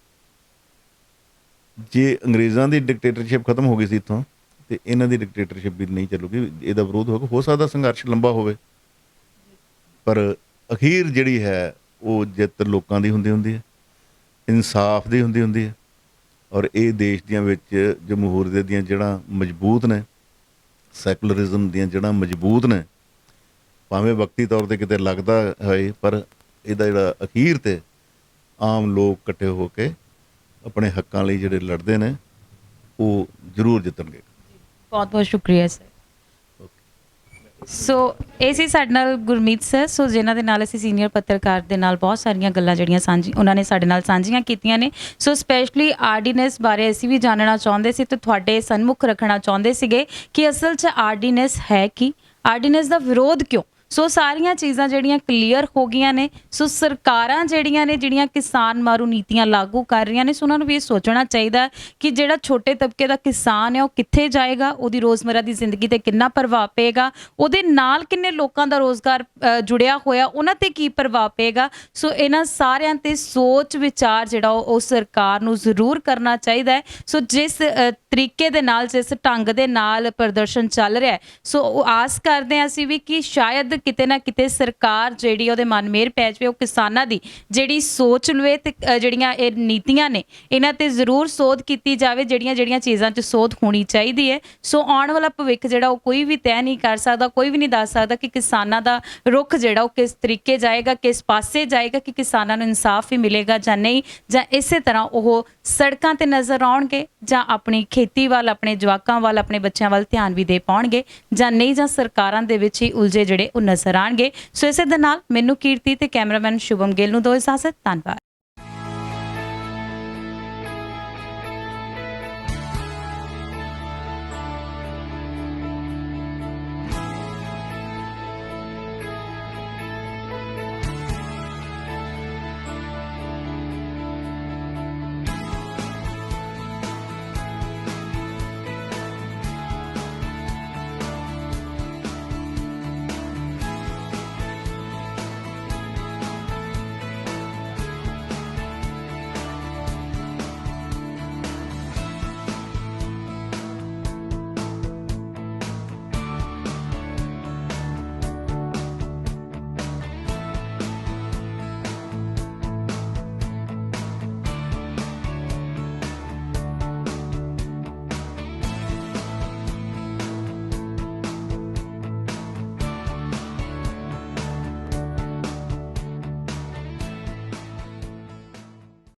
ਜੇ ਅੰਗਰੇਜ਼ਾਂ ਦੀ ਡਿਕਟੇਟਰਸ਼ਿਪ ਖਤਮ ਹੋ ਗਈ ਸੀ ਇੱਥੋਂ, ਤੇ ਇਹਨਾਂ ਦੀ ਡਿਕਟੇਟਰਸ਼ਿਪ ਵੀ ਨਹੀਂ ਚੱਲੂਗੀ। ਇਹਦਾ ਵਿਰੋਧ ਹੋਵੇਗਾ, ਹੋ ਸਕਦਾ ਸੰਘਰਸ਼ ਲੰਬਾ ਹੋਵੇ, ਪਰ ਅਖੀਰ ਜਿਹੜੀ ਹੈ ਉਹ ਜਿੱਤ ਲੋਕਾਂ ਦੀ ਹੁੰਦੀ ਹੈ, ਇਨਸਾਫ ਦੀ ਹੁੰਦੀ ਹੈ। ਔਰ ਇਹ ਦੇਸ਼ ਦੀਆਂ ਵਿੱਚ ਜਮਹੂਰੀਅਤ ਦੀਆਂ ਜੜ੍ਹਾਂ ਮਜ਼ਬੂਤ ਨੇ, ਸੈਕੂਲਰਿਜ਼ਮ ਦੀਆਂ ਜੜ੍ਹਾਂ ਮਜ਼ਬੂਤ ਨੇ, ਭਾਵੇਂ ਵਕਤੀ ਤੌਰ 'ਤੇ ਕਿਤੇ ਲੱਗਦਾ ਹੋਏ, ਪਰ ਇਹਦਾ ਜਿਹੜਾ ਅਖੀਰ 'ਤੇ ਆਮ ਲੋਕ ਇਕੱਠੇ ਹੋ ਕੇ ਆਪਣੇ ਹੱਕਾਂ ਲਈ ਜਿਹੜੇ ਲੜਦੇ ਨੇ, ਉਹ ਜ਼ਰੂਰ ਜਿੱਤਣਗੇ। ਬਹੁਤ ਬਹੁਤ ਸ਼ੁਕਰੀਆ ਸਰ। ਸੋ ਇਹ ਸੀ ਸਾਡੇ ਨਾਲ ਗੁਰਮੀਤ ਸਰ, ਸੋ ਜਿਨ੍ਹਾਂ ਦੇ ਨਾਲ ਅਸੀਂ ਸੀਨੀਅਰ ਪੱਤਰਕਾਰ ਦੇ ਨਾਲ ਬਹੁਤ ਸਾਰੀਆਂ ਗੱਲਾਂ ਜਿਹੜੀਆਂ ਉਹਨਾਂ ਨੇ ਸਾਡੇ ਨਾਲ ਸਾਂਝੀਆਂ ਕੀਤੀਆਂ ਨੇ। ਸੋ ਸਪੈਸ਼ਲੀ ਆਰਡੀਨੈਂਸ ਬਾਰੇ ਅਸੀਂ ਵੀ ਜਾਣਨਾ ਚਾਹੁੰਦੇ ਸੀ ਤੇ ਤੁਹਾਡੇ ਸਨਮੁਖ ਰੱਖਣਾ ਚਾਹੁੰਦੇ ਸੀਗੇ ਕਿ ਅਸਲ 'ਚ ਆਰਡੀਨੈਂਸ ਹੈ ਕੀ, ਆਰਡੀਨੈਂਸ ਦਾ ਵਿਰੋਧ ਕਿਉਂ। ਸੋ ਸਾਰੀਆਂ ਚੀਜ਼ਾਂ ਜਿਹੜੀਆਂ ਕਲੀਅਰ ਹੋ ਗਈਆਂ ਨੇ। ਸੋ ਸਰਕਾਰਾਂ ਜਿਹੜੀਆਂ ਕਿਸਾਨ ਮਾਰੂ ਨੀਤੀਆਂ ਲਾਗੂ ਕਰ ਰਹੀਆਂ ਨੇ, ਸੋ ਉਹਨਾਂ ਨੂੰ ਵੀ ਇਹ ਸੋਚਣਾ ਚਾਹੀਦਾ ਕਿ ਜਿਹੜਾ ਛੋਟੇ ਤਬਕੇ ਦਾ ਕਿਸਾਨ ਹੈ ਉਹ ਕਿੱਥੇ ਜਾਏਗਾ, ਉਹਦੀ ਰੋਜ਼ਮਰਾ ਦੀ ਜ਼ਿੰਦਗੀ ਤੇ ਕਿੰਨਾ ਪ੍ਰਭਾਵ ਪਏਗਾ, ਉਹਦੇ ਨਾਲ ਕਿੰਨੇ ਲੋਕਾਂ ਦਾ ਰੋਜ਼ਗਾਰ ਜੁੜਿਆ ਹੋਇਆ, ਉਹਨਾਂ ਤੇ ਕੀ ਪ੍ਰਭਾਵ ਪਏਗਾ। ਸੋ ਇਹਨਾਂ ਸਾਰਿਆਂ ਤੇ ਸੋਚ ਵਿਚਾਰ ਜਿਹੜਾ ਉਹ ਸਰਕਾਰ ਨੂੰ ਜ਼ਰੂਰ ਕਰਨਾ ਚਾਹੀਦਾ ਹੈ। ਸੋ ਜਿਸ ਤਰੀਕੇ ਦੇ ਨਾਲ, ਜਿਸ ਢੰਗ ਦੇ ਨਾਲ ਪ੍ਰਦਰਸ਼ਨ ਚੱਲ ਰਿਹਾ ਹੈ, ਸੋ ਉਹ ਆਸ ਕਰਦੇ ਹਾਂ ਅਸੀਂ ਵੀ ਕਿ ਸ਼ਾਇਦ ਕਿਤੇ ਨਾ ਕਿਤੇ ਸਰਕਾਰ ਜਿਹੜੀ ਉਹਦੇ ਮਨ ਮੇਰ ਪੈ ਜਾਵੇ, ਉਹ ਕਿਸਾਨਾਂ ਦੀ ਜਿਹੜੀ ਸੋਚ ਲਵੇ ਤੇ ਜਿਹੜੀਆਂ ਇਹ ਨੀਤੀਆਂ ਨੇ ਇਹਨਾਂ ਤੇ ਜ਼ਰੂਰ ਸੋਧ ਕੀਤੀ ਜਾਵੇ, ਜਿਹੜੀਆਂ ਚੀਜ਼ਾਂ 'ਚ ਸੋਧ ਹੋਣੀ ਚਾਹੀਦੀ ਹੈ। ਸੋ ਆਉਣ ਵਾਲਾ ਭਵਿੱਖ ਜਿਹੜਾ ਉਹ ਕੋਈ ਵੀ ਤੈਅ ਨਹੀਂ ਕਰ ਸਕਦਾ, ਕੋਈ ਵੀ ਨਹੀਂ ਦੱਸ ਸਕਦਾ ਕਿ ਕਿਸਾਨਾਂ ਦਾ ਰੁਖ ਜਿਹੜਾ ਉਹ ਕਿਸ ਤਰੀਕੇ ਜਾਏਗਾ, ਕਿਸ ਪਾਸੇ ਜਾਏਗਾ, ਕਿ ਕਿਸਾਨਾਂ ਨੂੰ ਇਨਸਾਫ ਹੀ ਮਿਲੇਗਾ ਜਾਂ ਨਹੀਂ, ਜਾਂ ਇਸੇ ਤਰ੍ਹਾਂ ਉਹ ਸੜਕਾਂ ਤੇ ਨਜ਼ਰ ਆਉਣਗੇ ਜਾਂ ਆਪਣੀ ਖੇਤੀ ਵੱਲ, ਆਪਣੇ ਜਵਾਕਾਂ ਵੱਲ, ਆਪਣੇ ਬੱਚਿਆਂ ਵੱਲ ਧਿਆਨ ਵੀ ਦੇ ਪਾਉਣਗੇ ਜਾਂ ਨਹੀਂ, ਜਾਂ ਸਰਕਾਰਾਂ ਦੇ ਵਿੱਚ ਹੀ ਉਲਝੇ ਜਿਹੜੇ ਉਹ ਨਜ਼ਰ ਆਉਣਗੇ। ਸੋ ਇਸੇ ਦੇ ਨਾਲ ਮੈਨੂੰ ਕੀਰਤੀ ਤੇ ਕੈਮਰਾਮੈਨ ਸ਼ੁਭਮ ਗਿੱਲ ਨੂੰ ਦਿਓ ਇਜਾਜ਼ਤ। ਧੰਨਵਾਦ।